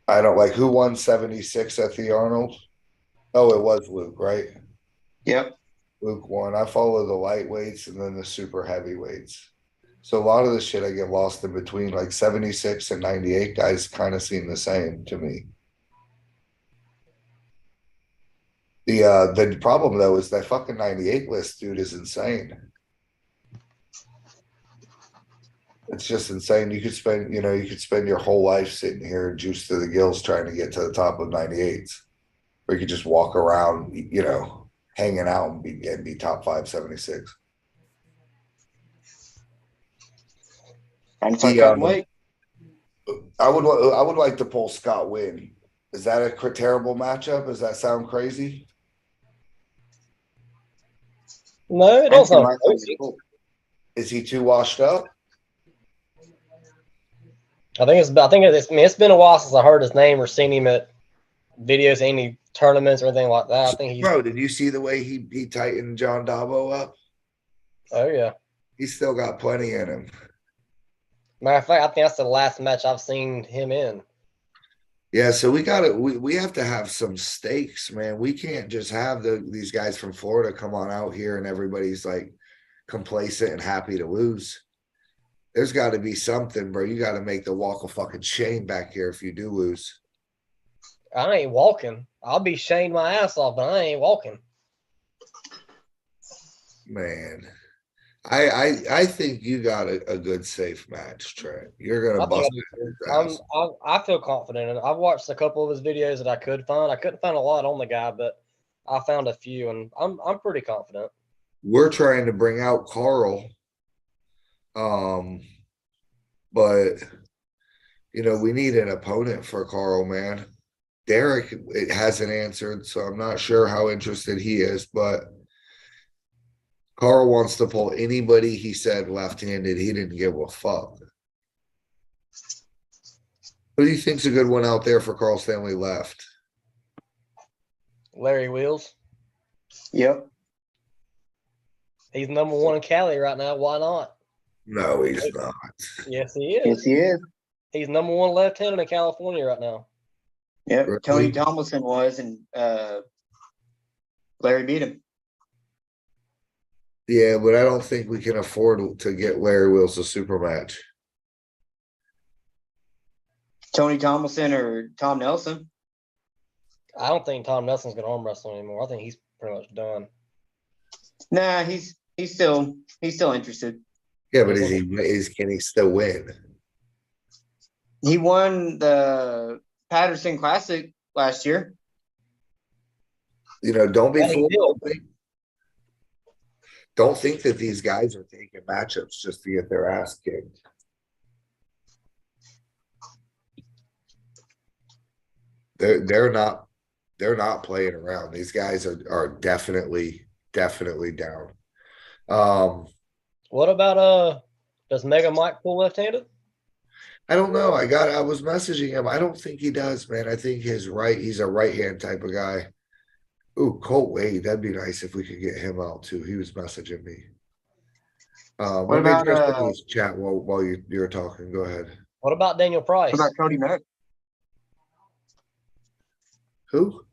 I don't like who won 76 at the Arnold. Oh, it was Luke, right? Yep. Luke won. I follow the lightweights and then the super heavyweights. So a lot of the shit I get lost in between, like 76 and 98 guys kind of seem the same to me. The problem though is that fucking 98 list, dude, is insane. It's just insane. You could spend, you know, you could spend your whole life sitting here juiced to the gills trying to get to the top of 98s. Or you could just walk around, you know, hanging out and be top 576. And if I couldn't wait. I would like to pull Scott Wynn. Is that a terrible matchup? Does that sound crazy? No, it don't sound crazy. Is he too washed up? I think it's been a while since I heard his name or seen him at videos, any tournaments or anything like that. I think he's. Bro, did you see the way he tightened John Dabo up? Oh yeah. He's still got plenty in him. Matter of fact, I think that's the last match I've seen him in. Yeah, so we have to have some stakes, man. We can't just have these guys from Florida come on out here and everybody's like complacent and happy to lose. There's got to be something, bro. You got to make the walk of fucking shame back here if you do lose. I ain't walking. I'll be shamed my ass off, but I ain't walking. Man, I think you got a good safe match, Trent. You're gonna bust it. I feel confident in it. I've watched a couple of his videos that I could find. I couldn't find a lot on the guy, but I found a few, and I'm pretty confident. We're trying to bring out Carl, but you know we need an opponent for Carl, man. Derek it hasn't answered, so I'm not sure how interested he is, but Carl wants to pull anybody he said left-handed. He didn't give a fuck. Who do you think's a good one out there for Carl Stanley left? Larry Wheels. Yep. He's number 1 in Cali right now. Why not? No, he's not. Yes, he is. Yes, he is. He's number 1 left-handed in California right now. Yep. Really? Tony Tomlinson was, and Larry beat him. Yeah, but I don't think we can afford to get Larry Wheels a super match. Tony Tomlinson or Tom Nelson. I don't think Tom Nelson's going to arm wrestle anymore. I think he's pretty much done. Nah, he's still interested. Yeah, but can he still win? He won the Patterson Classic last year. You know, don't be Yeah, he fooled. Don't think that these guys are taking matchups just to get their ass kicked. They're not playing around. These guys are definitely down. What about does Mega Mike pull left-handed? I don't know. I was messaging him. I don't think he does, man. I think he's a right hand type of guy. Ooh, Colt Wade. That'd be nice if we could get him out too. He was messaging me. What Let me about address some of this chat while you're talking. Go ahead. What about Daniel Price? What about Cody Merritt? Who?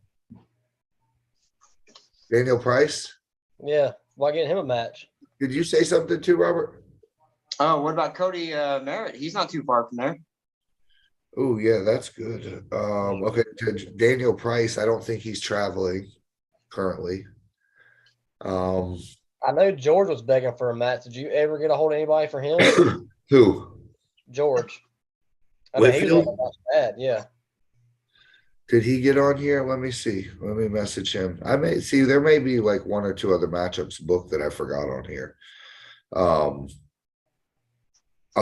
Daniel Price? Yeah, why get him a match? Did you say something too, Robert? Oh, what about Cody Merritt? He's not too far from there. Oh, yeah, that's good. Okay, Daniel Price, I don't think he's traveling currently. I know George was begging for a match. Did you ever get a hold of anybody for him? Who? George. I Whitfield? mean, he was bad, yeah. Did he get on here? Let me see. Let me message him. I may see there may be like one or two other matchups booked that I forgot on here. I'll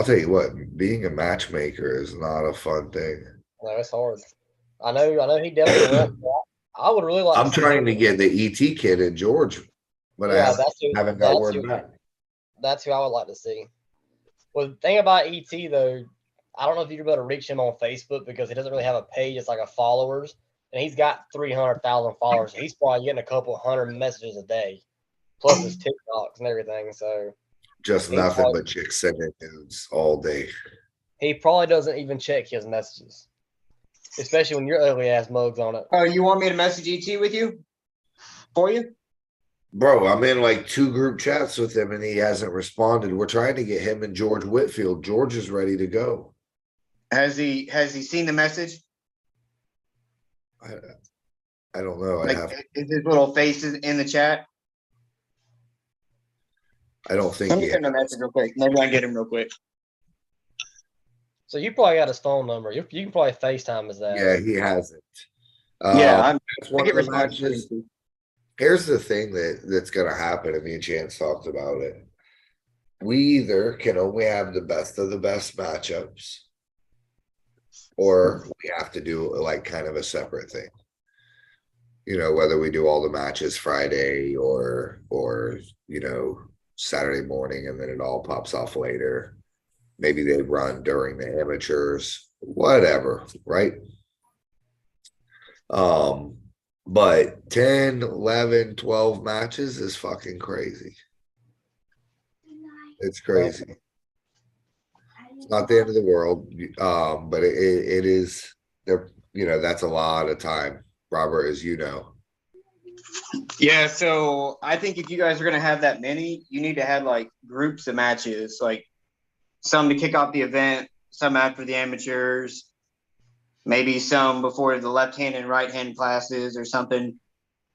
tell you what, being a matchmaker is not a fun thing. No, it's hard. I know he definitely wants. I would really like I'm to see trying to him. get the ET kid in George, but Yeah, I haven't got word back. That's who I would like to see. Well, the thing about ET though, I don't know if you're able to reach him on Facebook because he doesn't really have a page. It's like a followers, and he's got 300,000 followers. He's probably getting a couple hundred messages a day, plus his TikToks and everything. So Just he nothing probably, but chicks sending nudes all day. he probably doesn't even check his messages, especially when your ugly ass mugs on it. Oh, you want me to message ET with you? For you? Bro, I'm in like 2 group chats with him and he hasn't responded. We're trying to get him and George Whitfield. George is ready to go. Has he seen the message? I don't know. Like, is his little faces in the chat? I don't think Let me he send him a message real quick. Maybe I can get him real quick. So you probably got his phone number. You can probably FaceTime his ass. Yeah, he hasn't. Yeah, That's I one get of the responses. matches. Here's the thing that's going to happen, and me and Chance talked about it. We either can only have the best of the best matchups, or we have to do like kind of a separate thing. You know, whether we do all the matches Friday or Saturday morning, and then it all pops off later. Maybe they run during the amateurs, whatever, right? But 10, 11, 12 matches is fucking crazy. It's crazy. It's not the end of the world. But it is there, that's a lot of time, Robert, as you know. Yeah, so I think if you guys are gonna have that many, you need to have like groups of matches, like some to kick off the event, some after the amateurs, maybe some before the left hand and right hand classes or something.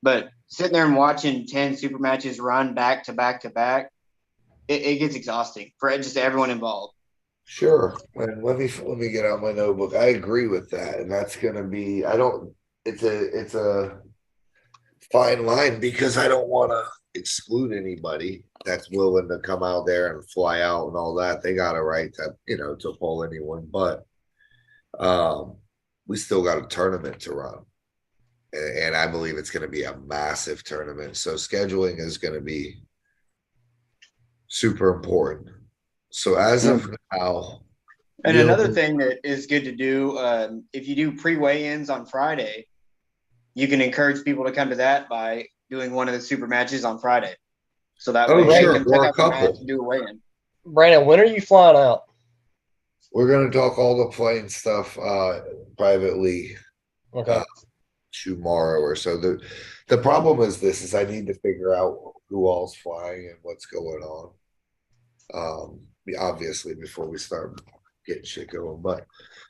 But sitting there and watching 10 super matches run back to back to back, it gets exhausting for just everyone involved. Sure. And let me get out my notebook. I agree with that. And that's gonna be it's a fine line because I don't want to exclude anybody that's willing to come out there and fly out and all that. They got a right to pull anyone, but we still got a tournament to run. And I believe it's going to be a massive tournament. So scheduling is going to be super important. So as of now, and another thing that is good to do, if you do pre-weigh-ins on Friday, you can encourage people to come to that by doing one of the super matches on Friday. So that way they can pick up a match and do a weigh-in. Brandon, when are you flying out? We're going to talk all the plane stuff privately. Okay. Tomorrow or so. The problem is I need to figure out who all's flying and what's going on. Obviously before we start getting shit going. But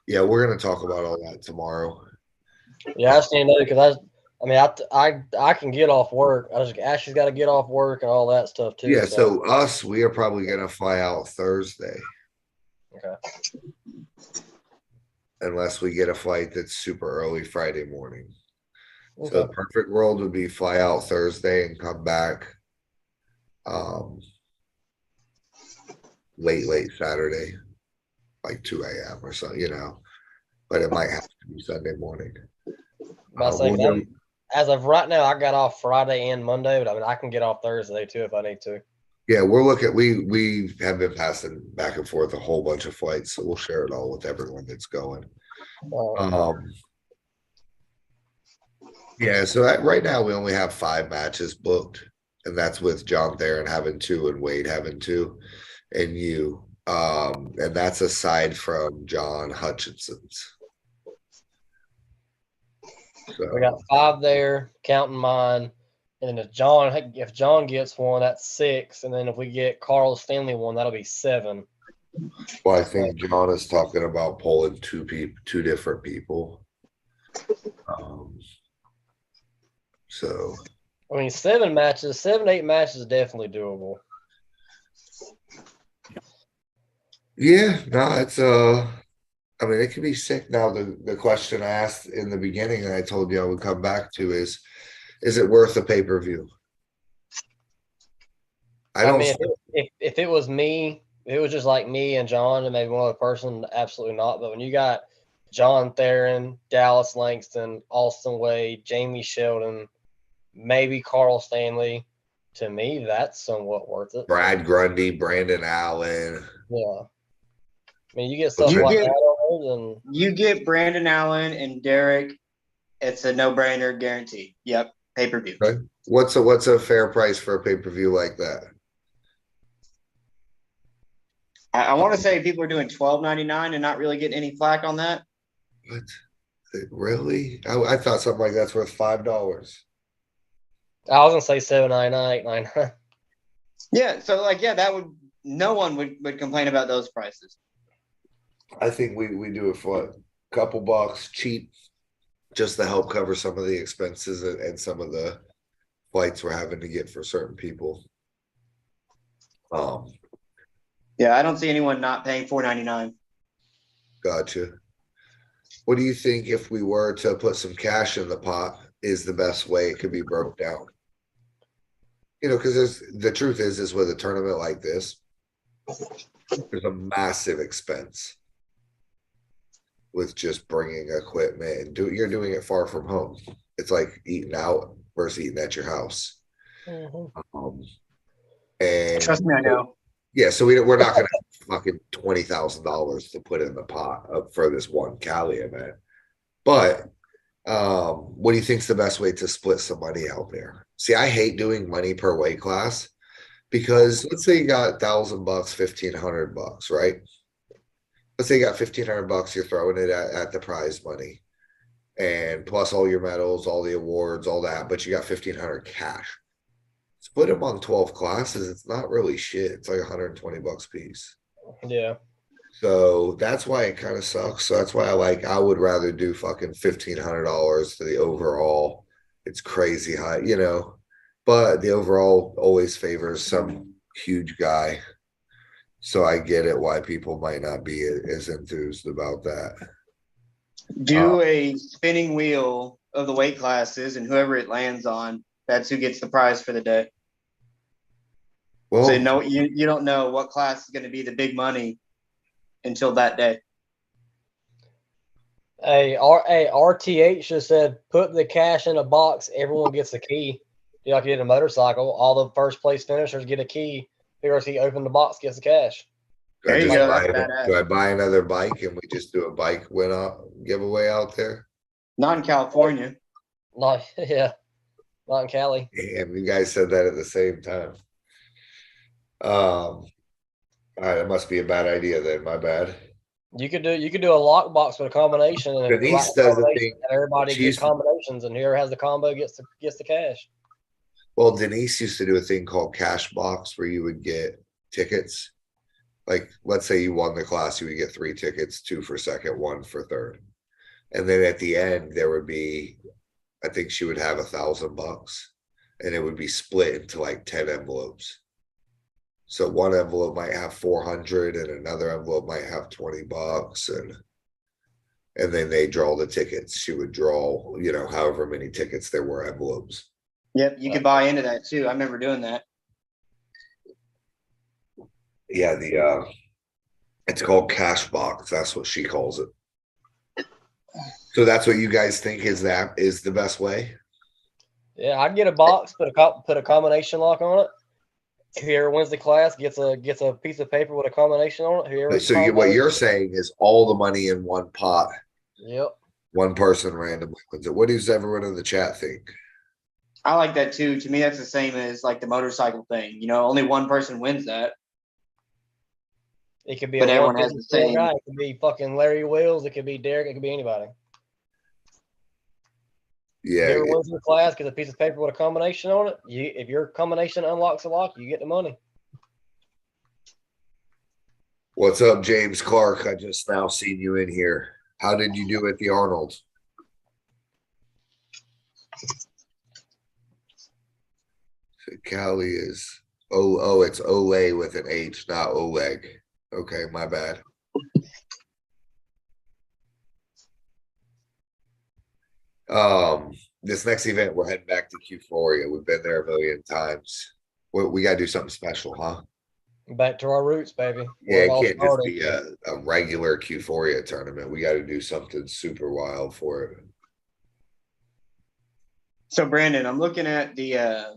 yeah, we're gonna talk about all that tomorrow. Yeah, I just need to know because I can get off work. Ashley's got to get off work and all that stuff too. Yeah, so we are probably gonna fly out Thursday. Okay. Unless we get a flight that's super early Friday morning. Okay. So the perfect world would be fly out Thursday and come back late Saturday, like 2 a.m. or so, but it might have to be Sunday morning. As of right now, I got off Friday and Monday, but I can get off Thursday too if I need to. Yeah, we have been passing back and forth a whole bunch of flights, so we'll share it all with everyone that's going. Yeah, so right now we only have 5 matches booked, and that's with John Theron having 2 and Wade having 2, and you. And that's aside from John Hutchinson's. So we got 5 there, counting mine. And then if John gets one, that's 6. And then if we get Carl's family one, that'll be 7. Well, I think John is talking about pulling 2 different people. So 7, 8 matches is definitely doable. Yeah, no, I mean, it could be sick. Now, the question I asked in the beginning, and I told you I would come back to is it worth a pay-per-view? I I don't, mean, if it was me, if it was just like me and John and maybe one other person, absolutely not. But when you got John Theron, Dallas Langston, Austin Wade, Jamie Sheldon, maybe Carl Stanley, to me, that's somewhat worth it. Brad Grundy, Brandon Allen. Yeah. I mean, you get stuff You like get- that on it, and You get Brandon Allen and Derek. It's a no-brainer guarantee. Yep, pay-per-view. Right. What's a fair price for a pay-per-view like that? I want to say people are doing $12.99 and not really getting any flack on that. What? Really? I thought something like that's worth $5. I was gonna say $7.99, $8.99. Yeah, so like, yeah, that would no one would complain about those prices. I think we do it for a couple bucks, cheap, just to help cover some of the expenses and some of the flights we're having to get for certain people. Yeah, I don't see anyone not paying $4.99. Gotcha. What do you think if we were to put some cash in the pot is the best way it could be broke down? You know, because the truth is with a tournament like this, there's a massive expense with just bringing equipment and you're doing it far from home. It's like eating out versus eating at your house. Mm-hmm. And Trust me, I know. yeah, so we're not going to fucking $20,000 to put in the pot for this one Cali event. But what do you think's the best way to split some money out there? See, I hate doing money per weight class because let's say you got $1,000, $1,500, right? Let's say you got $1,500, you're throwing it at the prize money, and plus all your medals, all the awards, all that, but you got 1,500 cash. Split them on 12 classes, it's not really shit. It's like $120 a piece. Yeah. So that's why it kind of sucks. So that's why I would rather do fucking $1,500 to the overall. It's crazy high, you know, but the overall always favors some huge guy. So I get it why people might not be as enthused about that. Do a spinning wheel of the weight classes, and whoever it lands on, that's who gets the prize for the day. Well, So you don't know what class is going to be the big money until that day. Hey, RTH just said put the cash in a box. Everyone gets a key. You like you did a motorcycle. All the first place finishers get a key. Whoever opened the box gets the cash. There you go. That's badass. do I buy another bike and we just do a bike giveaway out there? Not in California. Not in Cali. Damn, you guys said that at the same time. All right, it must be a bad idea then. My bad. You could do a lockbox with a combination, and Denise does a thing. Everybody gets combinations, and whoever has the combo gets the cash. Well, Denise used to do a thing called cash box where you would get tickets. Like, let's say you won the class, you would get 3 tickets, 2 for second, 1 for third. And then at the end, there would be, I think she would have $1,000 and it would be split into like 10 envelopes. So one envelope might have 400 and another envelope might have $20 and then they draw the tickets. She would draw, you know, however many tickets there were envelopes. Yep, you could buy into that too. I remember doing that. Yeah, it's called cash box. That's what she calls it. So that's what you guys think is the best way? Yeah, I'd get a box, put a combination lock on it. Whoever wins the class gets a piece of paper with a combination on it. What you're saying is all the money in one pot. Yep. One person randomly wins it. What does everyone in the chat think? I like that too. To me, that's the same as like the motorcycle thing. You know, only one person wins that. It could be but everyone has the same guy. It could be fucking Larry Wills. It could be Derek. It could be anybody. Yeah. Whoever wins the class gets a piece of paper with a combination on it. If your combination unlocks a lock, you get the money. What's up, James Clark? I just now seen you in here. How did you do at the Arnold? So Cali is it's Olay with an H, not Oleg. Okay, my bad. This next event, we're heading back to Q4. We've been there a million times. We got to do something special, huh? Back to our roots, baby. Yeah, Where it all can't just started. be a regular Q4 tournament. We got to do something super wild for it. So Brandon, I'm looking at the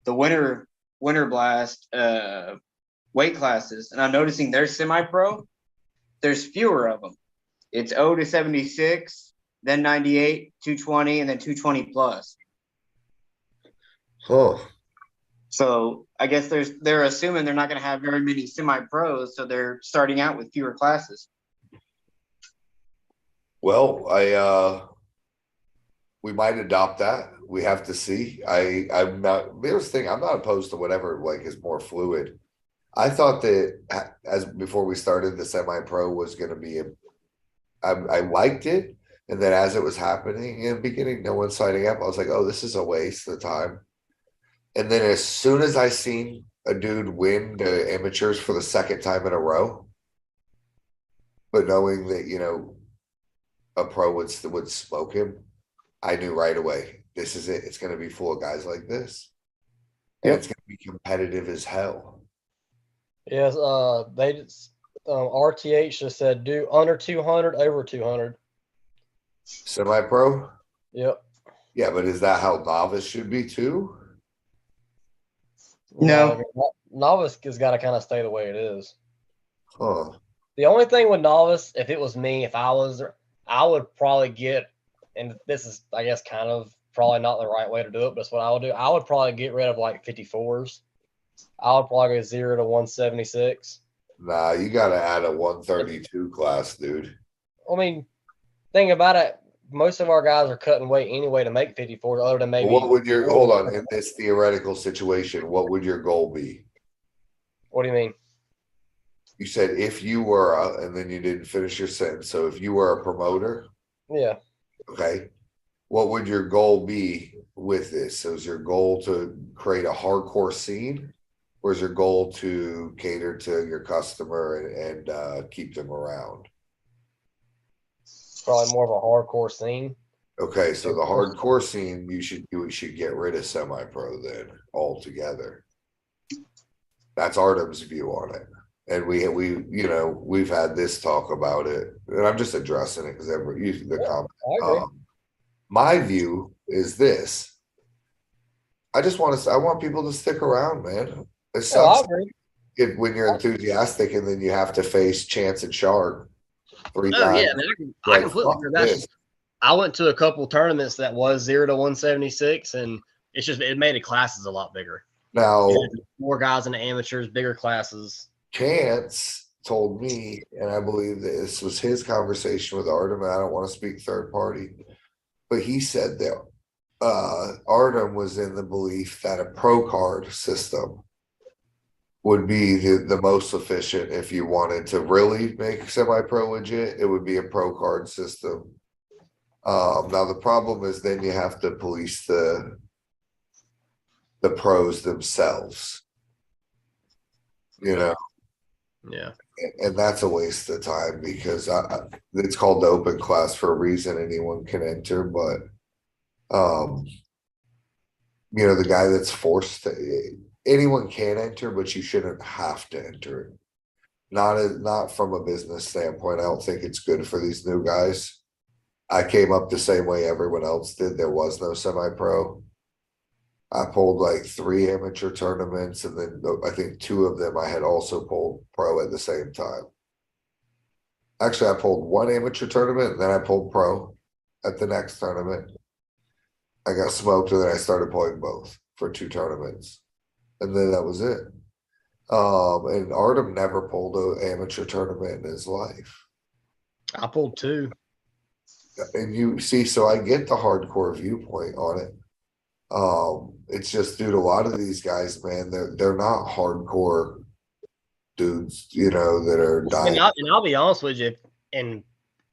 winter blast weight classes, and I'm noticing there's semi-pro. There's fewer of them. It's 0 to 76, then 98, 220, and then 220 plus. Huh. So I guess they're assuming they're not going to have very many semi-pros, so they're starting out with fewer classes. Well, we might adopt that. We have to see. I'm not. Here's the thing. I'm not opposed to whatever is more fluid. I thought that as before we started, the semi-pro was going to be I liked it, and then as it was happening in the beginning, no one signing up. I was like, oh, this is a waste of time. And then as soon as I seen a dude win the amateurs for the second time in a row, but knowing that a pro would smoke him, I knew right away, this is it. It's going to be full of guys like this. And it's going to be competitive as hell. Yes, they just RTH just said do under 200, over 200. Semi-pro? Yep. Yeah, but is that how novice should be too? No. Novice has got to kind of stay the way it is. Huh. The only thing with novice, if it was me, if I was, I would probably get, and this is, I guess, kind of probably not the right way to do it, but that's what I would do. I would probably get rid of 54s. I would probably go 0 to 176. Nah, you got to add a 132 class, dude. I mean, think about it. Most of our guys are cutting weight anyway to make 54, other than maybe. What would hold on, in this theoretical situation, what would your goal be? What do you mean? You said if you were, and then you didn't finish your sentence. So if you were a promoter, Yeah. okay, what would your goal be with this? So is your goal to create a hardcore scene, or is your goal to cater to your customer and keep them around? Probably more of a hardcore scene. Okay, so the hardcore scene, we should get rid of semi-pro then altogether. That's Artem's view on it. And we've had this talk about it, and I'm just addressing it because usually the comment. I agree. My view is this. I want people to stick around, man. It sucks I agree. when you're enthusiastic and then you have to face Chance and Shark 3 Oh times. yeah, man, I completely agree. That's I went to a couple tournaments that was 0 to 176, and it made the classes a lot bigger. Now, more guys in the amateurs, bigger classes. Chance told me, and I believe that this was his conversation with Artem, and I don't want to speak third party, but he said that Artem was in the belief that a pro card system would be the most efficient. If you wanted to really make semi-pro legit, it would be a pro card system. Now the problem is then you have to police the pros themselves, Yeah. and that's a waste of time because it's called the open class for a reason. Anyone can enter, but the guy that's forced to, anyone can enter, but you shouldn't have to enter. Not from a business standpoint. I don't think it's good for these new guys. I came up the same way everyone else did. There was no semi-pro. I pulled 3 amateur tournaments, and then I think 2 of them I had also pulled pro at the same time. Actually, I pulled 1 amateur tournament, and then I pulled pro at the next tournament. I got smoked, and then I started pulling both for 2 tournaments, and then that was it. And Artem never pulled an amateur tournament in his life. I pulled 2. And you see, so I get the hardcore viewpoint on it. It's just, dude, a lot of these guys, man, they're not hardcore dudes, that are dying. And I'll be honest with you, and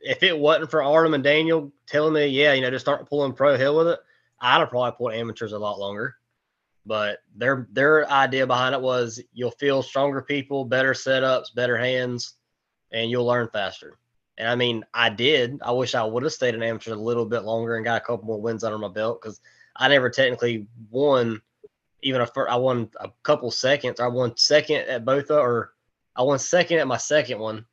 if it wasn't for Artem and Daniel telling me, just start pulling pro hill with it, I'd have probably pulled amateurs a lot longer. But their idea behind it was you'll feel stronger people, better setups, better hands, and you'll learn faster. And I mean, I did. I wish I would have stayed in amateurs a little bit longer and got a couple more wins under my belt because I never technically won. I won a couple seconds. I won second at both, or I won second at my second one,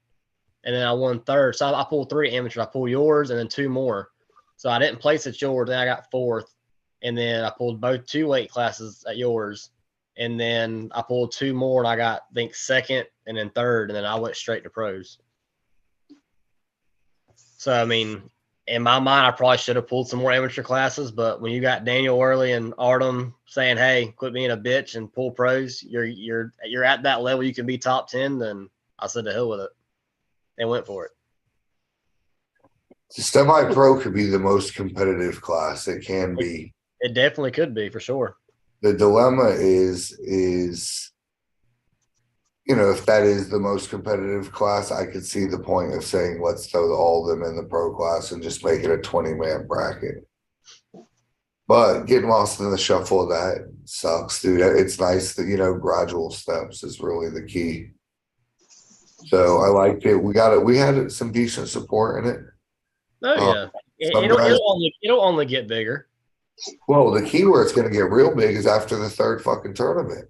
and then I won third. So I pulled 3 amateurs. I pulled yours and then 2 more. So I didn't place at yours. Then I got 4th, and then I pulled both 2 weight classes at yours, and then I pulled 2 more, and I got I think 2nd and then 3rd, and then I went straight to pros. So I mean, in my mind, I probably should have pulled some more amateur classes, but when you got Daniel Worley and Artem saying, "Hey, quit being a bitch and pull pros," you're at that level, you can be top 10. Then I said to hell with it, and went for it. The semi-pro could be the most competitive class. It can be. It definitely could be for sure. The dilemma is if that is the most competitive class, I could see the point of saying, let's throw all of them in the pro class and just make it a 20-man bracket. But getting lost in the shuffle of that sucks, dude. It's nice that, gradual steps is really the key. So I liked it. We had some decent support in it. Oh yeah. It'll only get bigger. Well, the key where it's going to get real big is after the 3rd fucking tournament.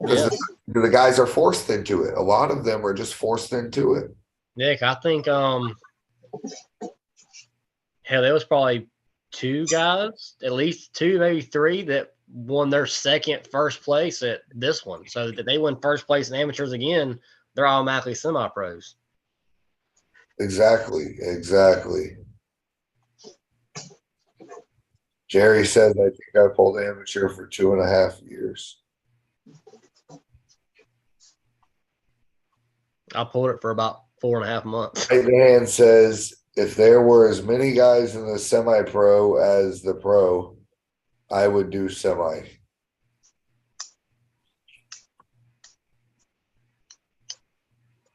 Because the guys are forced into it. A lot of them are just forced into it. Nick, I think hell, there was probably 2 guys, at least 2, maybe 3, that won their first place at this one. So that they win first place in amateurs again, they're automatically semi-pros. Exactly. Jerry says, I think I pulled amateur for 2.5 years. I pulled it for about 4.5 months. Right hand says, if there were as many guys in the semi-pro as the pro, I would do semi.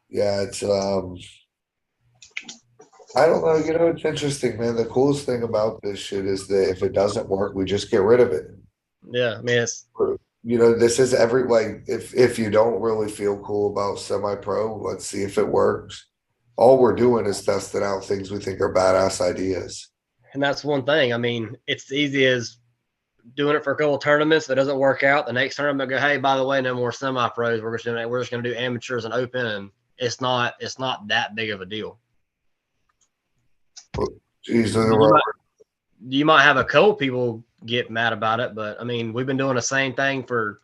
Yeah, it's I don't know, it's interesting, man. The coolest thing about this shit is that if it doesn't work, we just get rid of it. Yeah, I mean it's this is if you don't really feel cool about semi-pro, let's see if it works. All we're doing is testing out things we think are badass ideas. And that's one thing. I mean, it's easy as doing it for a couple of tournaments. If it doesn't work out, the next tournament go, hey, by the way, no more semi-pros. We're just gonna do amateurs and open, and it's not that big of a deal. You might have a couple people get mad about it, but I mean, we've been doing the same thing for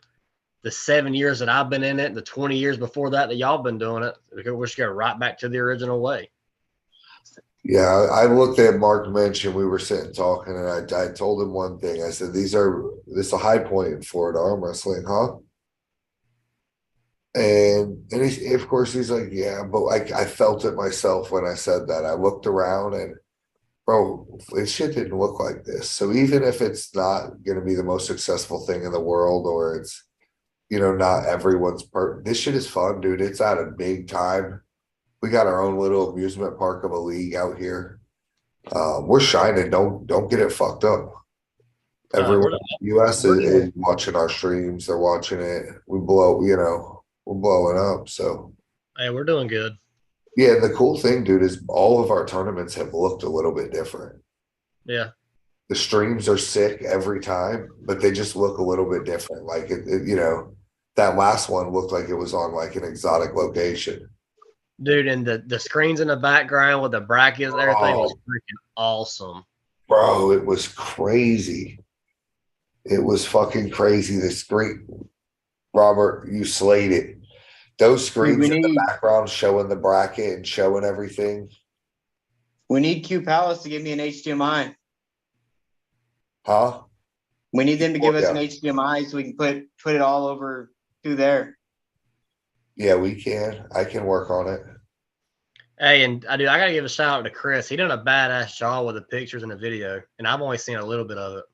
the 7 years that I've been in it, the 20 years before that y'all been doing it. We're just going right back to the original way. Yeah, I looked at Mark Mention. We were sitting talking, and I told him one thing. I said, this is a high point in Florida arm wrestling, huh? And of course he's like, yeah, but I felt it myself when I said that. I looked around and, bro, this shit didn't look like this. So even if it's not going to be the most successful thing in the world, or it's, not everyone's this shit is fun, dude. It's at a big time. We got our own little amusement park of a league out here. We're shining. Don't get it fucked up. Everyone in the US is watching our streams. They're watching it. We're blowing up. So hey, we're doing good. Yeah, the cool thing, dude, is all of our tournaments have looked a little bit different. Yeah. The streams are sick every time, but they just look a little bit different. Like that last one looked like it was on like an exotic location. Dude, and the screens in the background with the brackets and everything was freaking awesome. Bro, it was crazy. It was fucking crazy. The screen, Robert, you slayed it. Those screens in the background showing the bracket and showing everything. We need Q Palace to give me an HDMI. Huh? We need them to give us an HDMI so we can put it all over through there. Yeah, we can. I can work on it. Hey, and I gotta give a shout out to Chris. He done a badass job with the pictures and the video, and I've only seen a little bit of it.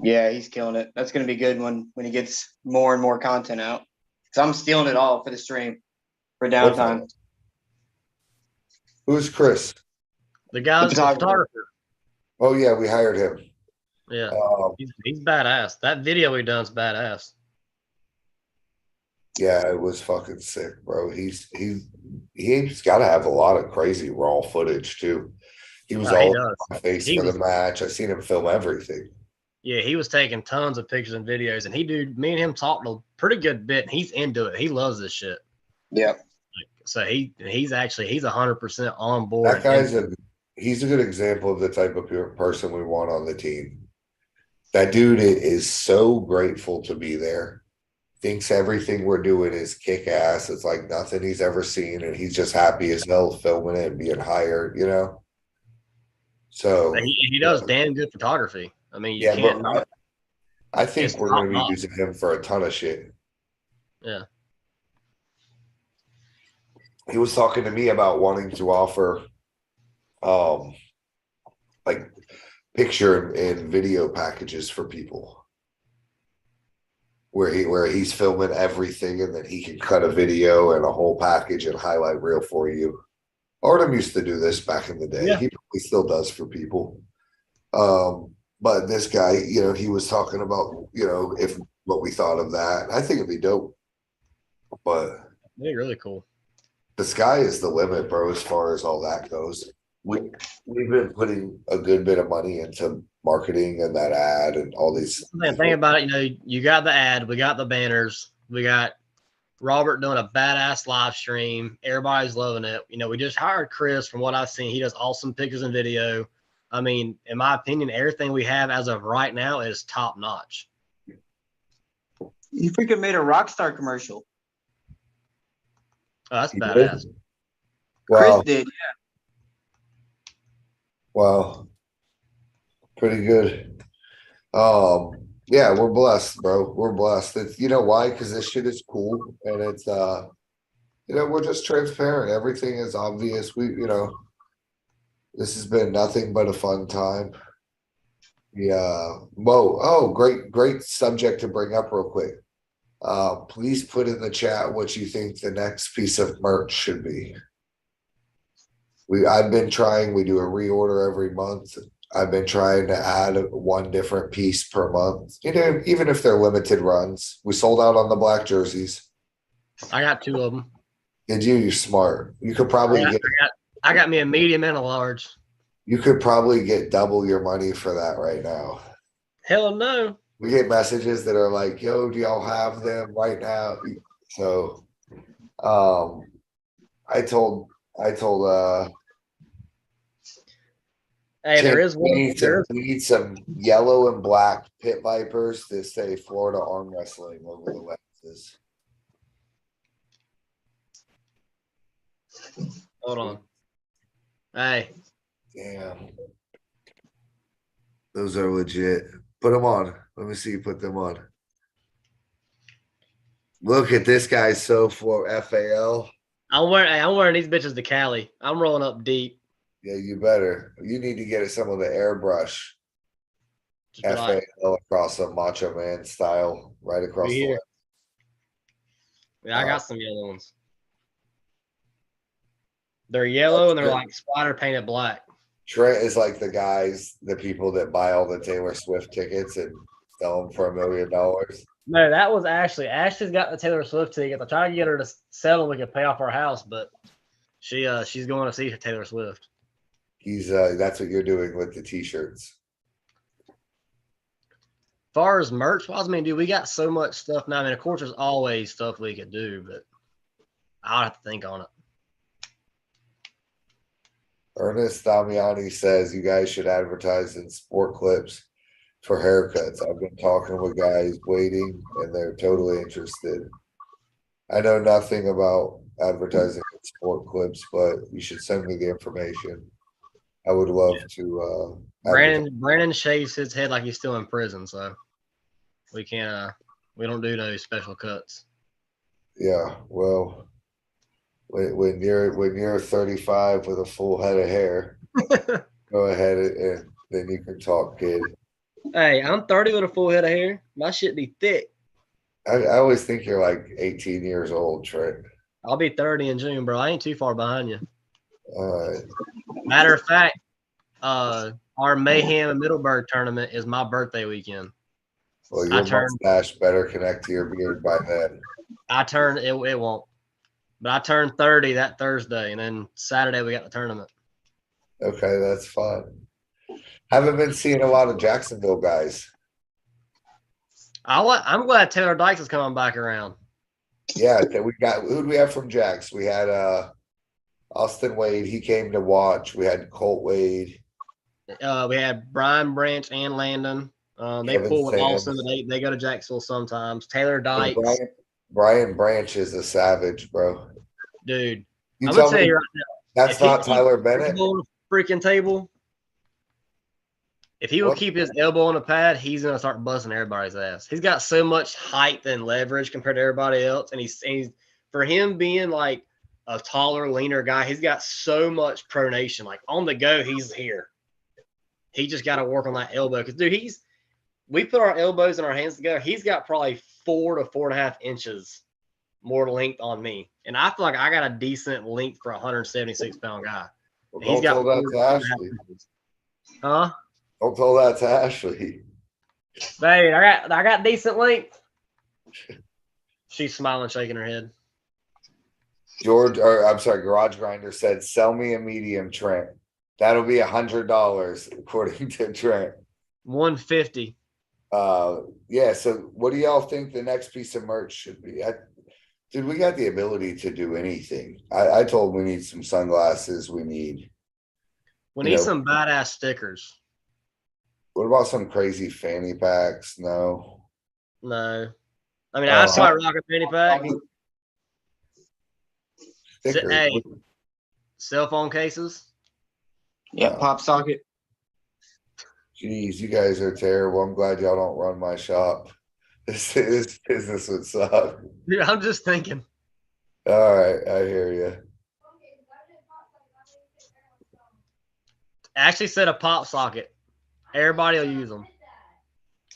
Yeah, he's killing it. That's gonna be good when he gets more and more content out. Because I'm stealing it all for the stream for downtime. Who's Chris? The guy's the photographer. Oh yeah, we hired him. Yeah, he's badass. That video he done's badass. Yeah, it was fucking sick, bro. He's got to have a lot of crazy raw footage too. He was He all does. in my face He for the was, match. I seen him film everything. yeah, he was taking tons of pictures and videos, and me and him talked a pretty good bit. And he's into it. He loves this shit. Yep. So he's 100% on That board. guy's he's a good example of the type of person we want on the team. That dude is so grateful to be there. Thinks everything we're doing is kick ass. It's like nothing he's ever seen, and he's just happy as hell filming it and being hired, you know. So He does damn good photography. I mean, you yeah, can't. but I think It's we're going to be top-notch. using him for a ton of shit. Yeah. He was talking to me about wanting to offer, like picture and video packages for people, where he's filming everything and then he can cut a video and a whole package and highlight reel for you. Artem used to do this back in the day. Yeah. He probably still does for people. But this guy, he was talking about, if what we thought of that. I think it'd be dope. But Yeah, really cool. the sky is the limit, bro, as far as all that goes. We've been putting a good bit of money into marketing and that ad and all these. Man, think about it. You got the ad, we got the banners, we got Robert doing a badass live stream. Everybody's loving it. We just hired Chris. From what I've seen, he does awesome pictures and video. I mean, in my opinion, everything we have as of right now is top notch. You freaking made a Rockstar commercial. Oh, that's He badass. did? Wow. Chris did. Wow. Pretty good. Yeah, we're blessed, bro. We're blessed. It's, you know why? Because this shit is cool and it's we're just transparent. Everything is obvious. This has been nothing but a fun time. Yeah. Whoa. Oh, great subject to bring up real quick. Please put in the chat what you think the next piece of merch should be. I've been trying, we do a reorder every month. I've been trying to add one different piece per month. Even if they're limited runs. We sold out on the black jerseys. I got 2 of them. Did you? You're smart. You could probably I got me a medium and a large. You could probably get double your money for that right now. Hell no. We get messages that are like, yo, do y'all have them right now? So I told Hey, Tim, there is one. we need some yellow and black pit vipers to say Florida arm wrestling over the lenses. Hold on. Hey. Damn. Those are legit. Put them on. Let me see you put them on. Look at this guy so for FAL. I'm wearing these bitches to Cali. I'm rolling up deep. Yeah, you better. You need to get some of the airbrush FAL across a Macho Man style right across the lens. Yeah, I got some yellow ones. They're yellow and they're like splatter painted black. Trent is like the people that buy all the Taylor Swift tickets and sell them for $1 million. No, that was Ashley. Ashley's got the Taylor Swift tickets. I tried to get her to sell them. We could pay off our house, but she's going to see Taylor Swift. That's what you're doing with the t-shirts. As far as merch wise, I mean, dude, we got so much stuff now. I mean, of course, there's always stuff we could do, but I'll have to think on it. Ernest Damiani says you guys should advertise in sport clips for haircuts. I've been talking with guys waiting and they're totally interested. I know nothing about advertising in sport clips, but you should send me the information. I would love to. Brandon shaves his head like he's still in prison, so we can't. We don't do those special cuts. Yeah, well, when you're 35 with a full head of hair, go ahead and then you can talk, kid. Hey, I'm 30 with a full head of hair. My shit be thick. I always think you're like 18 years old, Trent. I'll be 30 in June, bro. I ain't too far behind you. All right. Matter of fact, our Mayhem and Middleburg tournament is my birthday weekend. Well, your mustache better connect to your beard by then. I turned it. It won't. But I turned 30 that Thursday, and then Saturday we got the tournament. Okay, that's fun. Haven't been seeing a lot of Jacksonville guys. I'm glad Taylor Dykes is coming back around. Yeah, we got who do we have from Jacks? We had Austin Wade. He came to watch. We had Colt Wade. We had Brian Branch and Landon. They Kevin pull with Sands. Austin, but they go to Jacksonville sometimes. Taylor Dykes, Brian Branch is a savage, bro. dude. You I'm tell gonna tell me you right now. that's not Tyler Bennett. On the freaking table. If he will What? keep his elbow on the pad, he's gonna start busting everybody's ass. He's got so much height and leverage compared to everybody else, and he's for him being like a taller, leaner guy, he's got so much pronation. Like on the go, he's here. He just got to work on that elbow because, dude, we put our elbows and our hands together. He's got probably 4 to 4.5 inches more length on me, and I feel like I got a decent length for a 176-pound guy. Well, He's got don't tell that to Ashley. Huh? Don't tell that to Ashley. Babe, I got decent length. She's smiling, shaking her head. Garage Grinder said, "Sell me a medium, Trent. That'll be $100 according to Trent." 150. Yeah. So, what do y'all think the next piece of merch should be? Dude, we got the ability to do anything. I told him we need some sunglasses. We need some badass stickers. What about some crazy fanny packs? No. No. I mean, I'd probably rock a fanny pack. Stickers. Hey, cell phone cases. Yeah, pop socket. Jeez, you guys are terrible. I'm glad y'all don't run my shop. This business would suck. Dude, I'm just thinking. All right, I hear you. Actually said a pop socket. Everybody will use them.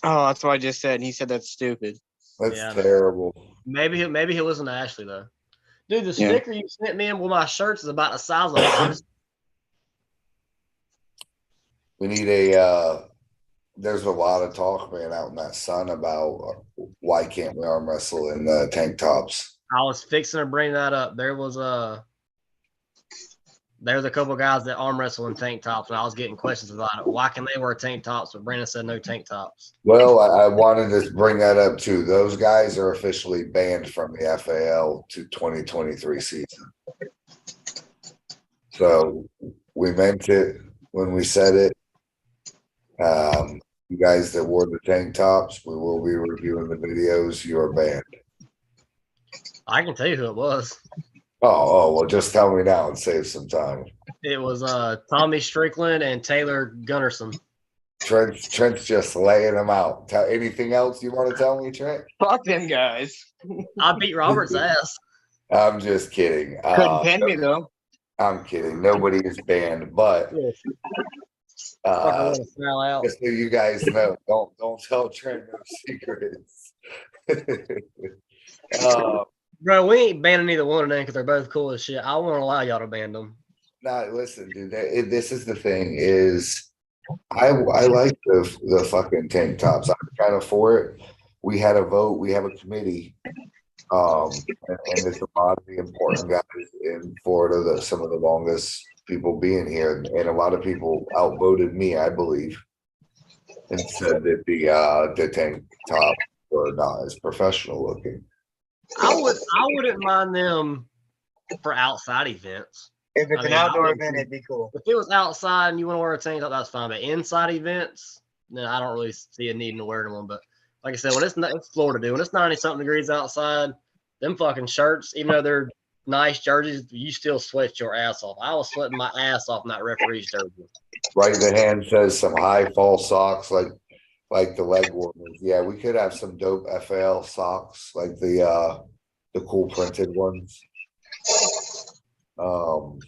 Oh, that's what I just said. And he said that's stupid. That's terrible. Maybe he'll listen to Ashley though. Dude, the sticker you sent me in with my shirts is about the size of mine. We need there's a lot of talk, man, out in that sun about why can't we arm wrestle in the tank tops? I was fixing to bring that up. There's a couple guys that arm wrestle in tank tops, and I was getting questions about it. Why can they wear tank tops? But Brandon said no tank tops. Well, I wanted to bring that up too. Those guys are officially banned from the FAL to 2023 season. So we meant it when we said it. You guys that wore the tank tops, we will be reviewing the videos. You are banned. I can tell you who it was. Oh, well, just tell me now and save some time. It was Tommy Strickland and Taylor Gunnarsson. Trent's just laying them out. Anything else you want to tell me, Trent? Fuck them guys. I beat Robert's ass. I'm just kidding. Couldn't pin me though. I'm kidding. Nobody is banned, but just so you guys know, don't tell Trent no secrets. Bro, we ain't banning either one of them because they're both cool as shit. I won't allow y'all to ban them. Nah, listen, dude. This is the thing: is I like the fucking tank tops. I'm kind of for it. We had a vote. We have a committee, and there's a lot of the important guys in Florida. Some of the longest people being here, and a lot of people outvoted me, I believe, and said that the tank tops were not as professional looking. I wouldn't mind them for outside events. If it's an outdoor event, it'd be cool. If it was outside and you want to wear a tank top, that's fine. But inside events, then I don't really see a need to wear them. But like I said, when it's Florida, dude, when it's 90-something degrees outside, them fucking shirts, even though they're nice jerseys, you still sweat your ass off. I was sweating my ass off in that referee's jersey. Right, the hand says some high fall socks like the leg warmers. Yeah, we could have some dope FL socks, like the cool printed ones. What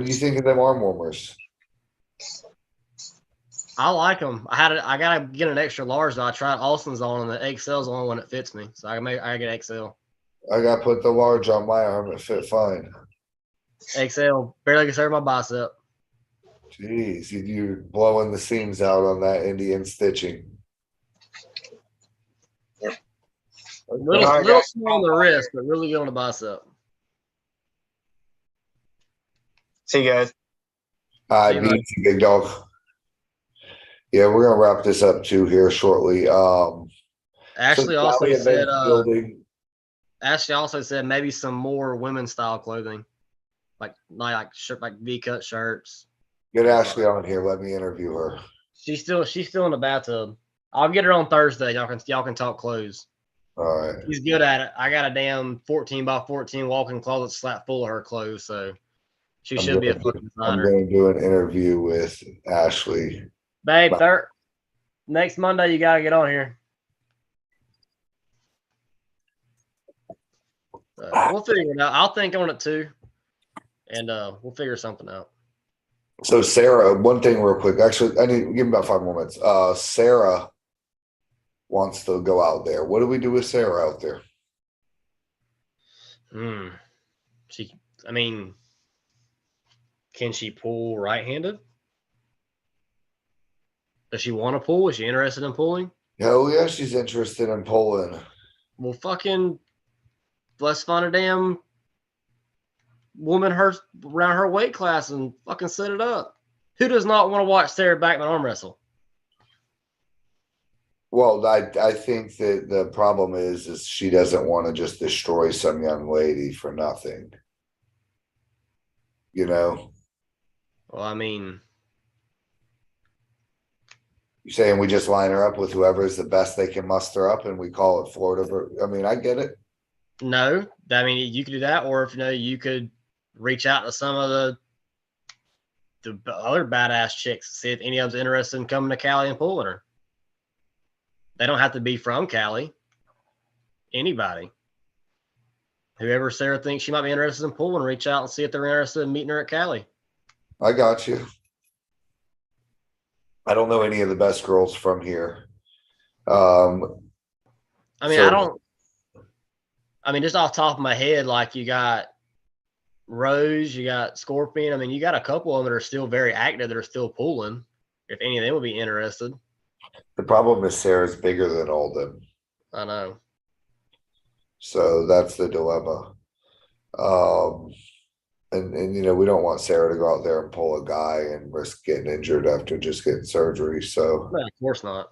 do you think of them arm warmers? I like them. I gotta get an extra large though. I tried Austin's on, and the XL's the only one that fits me, so I get XL. I got to put the large on my arm. It fit fine. XL barely can serve my bicep. Jeez, you're blowing the seams out on that Indian stitching. Little, All right, little guys. small on the wrist, but really good on the bicep. See you guys. I See you, need you, big dog. Yeah, we're gonna wrap this up too here shortly. Ashley so also Cali said, events building. Ashley also said maybe some more women's style clothing, like shirt, like V-cut shirts. Get Ashley on here. Let me interview her. She's still in the bathtub. I'll get her on Thursday. Y'all can talk clothes. All right. She's good at it. I got a damn 14 by 14 walk-in closet slap full of her clothes, so she should be a fucking I'm designer. going to do an interview with Ashley. Babe, next Monday you gotta get on here. We'll figure it out. I'll think on it too, and we'll figure something out. So Sarah, one thing real quick. Actually, I need give me about 5 more minutes. Sarah wants to go out there. What do we do with Sarah out there? Can she pull right-handed? Does she want to pull? Is she interested in pulling? Hell yeah, she's interested in pulling. Well, fucking, let's find a damn woman around her weight class and fucking set it up. Who does not want to watch Sarah Backman arm wrestle? Well, I think that the problem is she doesn't want to just destroy some young lady for nothing. You know? Well, I mean, You're saying we just line her up with whoever is the best they can muster up and we call it Florida. I mean, I get it. no. I mean, you could do that, or if you could reach out to some of the other badass chicks, see if any of them's interested in coming to Cali and pulling her. They don't have to be from Cali. Anybody. Whoever Sarah thinks she might be interested in pulling, reach out and see if they're interested in meeting her at Cali. I got you. I don't know any of the best girls from here. I mean, so- just off the top of my head, like you got Rose, you got Scorpion. I mean, you got a couple of them that are still very active that are still pulling. If any of them would be interested. The problem is Sarah's bigger than all of them. I know. So that's the dilemma. And we don't want Sarah to go out there and pull a guy and risk getting injured after just getting surgery. So Well, of course not.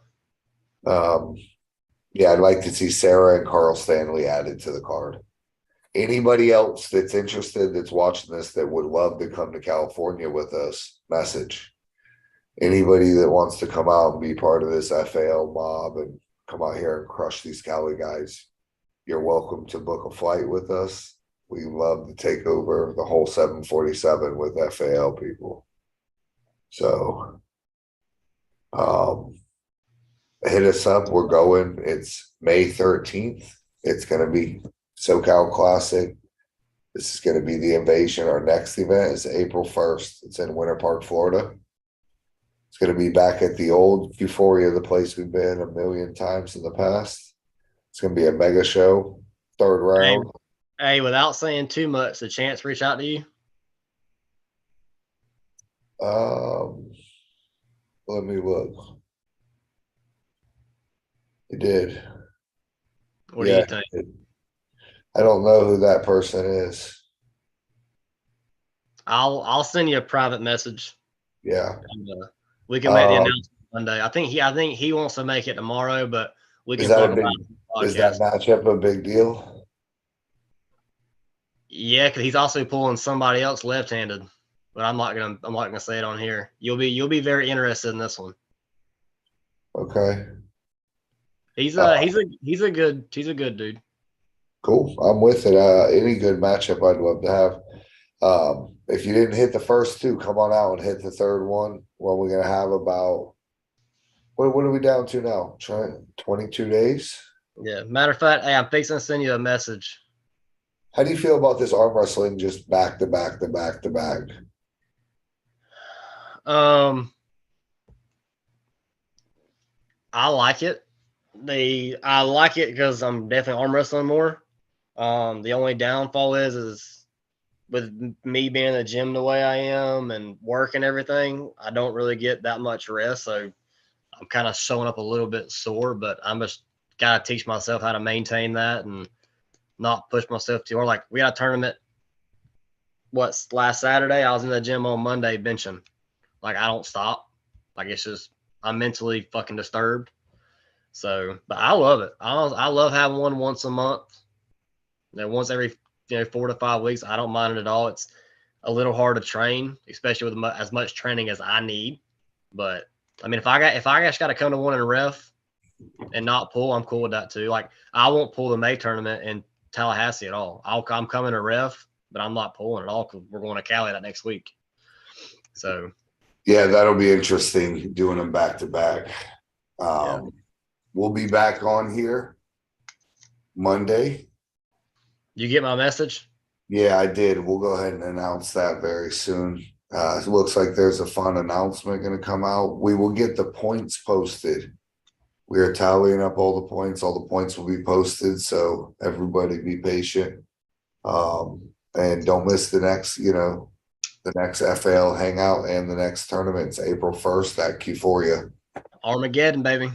yeah, I'd like to see Sarah and Carl Stanley added to the card. Anybody else that's interested that's watching this that would love to come to California with us, message. Anybody that wants to come out and be part of this FAL mob and come out here and crush these Cali guys, you're welcome to book a flight with us. We love to take over the whole 747 with FAL people. So hit us up. We're going. It's May 13th. It's going to be SoCal Classic. This is going to be the Invasion. Our next event is April 1st. It's in Winter Park, Florida. It's going to be back at the old Euphoria, the place we've been a million times in the past. It's going to be a mega show, third round. Hey, without saying too much, the Chance reach out to you? Let me look. He did. What do you think? I don't know who that person is. I'll send you a private message. Yeah. And, we can make the announcement Monday. I think he wants to make it tomorrow, but we can talk about it. Is that matchup a big deal? Yeah, because he's also pulling somebody else left-handed, but I'm not gonna say it on here. You'll be very interested in this one. Okay. He's a good dude. Cool. I'm with it. Any good matchup I'd love to have. If you didn't hit the first two, come on out and hit the third one. Well, we're gonna have about what are we down to now? 22 days. Yeah. Matter of fact, hey, I'm fixing to send you a message. How do you feel about this arm wrestling just back to back to back to back? I like it. I like it because I'm definitely arm wrestling more. The only downfall is with me being in the gym the way I am and work and everything, I don't really get that much rest. So I'm kind of showing up a little bit sore, but I'm just gotta teach myself how to maintain that and not push myself too hard. Like we got a tournament. What's last Saturday? I was in the gym on Monday benching. Like I don't stop. Like it's just I'm mentally fucking disturbed. So, but I love it. I love having one once a month. Once every 4 to 5 weeks. I don't mind it at all. It's a little hard to train, especially with as much training as I need. But I mean, if I just got to come to one and ref and not pull, I'm cool with that too. Like I won't pull the May tournament in Tallahassee at all. I'm coming to ref, but I'm not pulling at all because we're going to Cali that next week. So yeah, that'll be interesting doing them back to back. Yeah. We'll be back on here Monday. You get my message? Yeah, I did. We'll go ahead and announce that very soon. It looks like there's a fun announcement going to come out. We will get the points posted. We are tallying up all the points. All the points will be posted. So everybody be patient. And don't miss the next, the next FAL Hangout and the next tournament. It's April 1st at Q4. Armageddon, baby.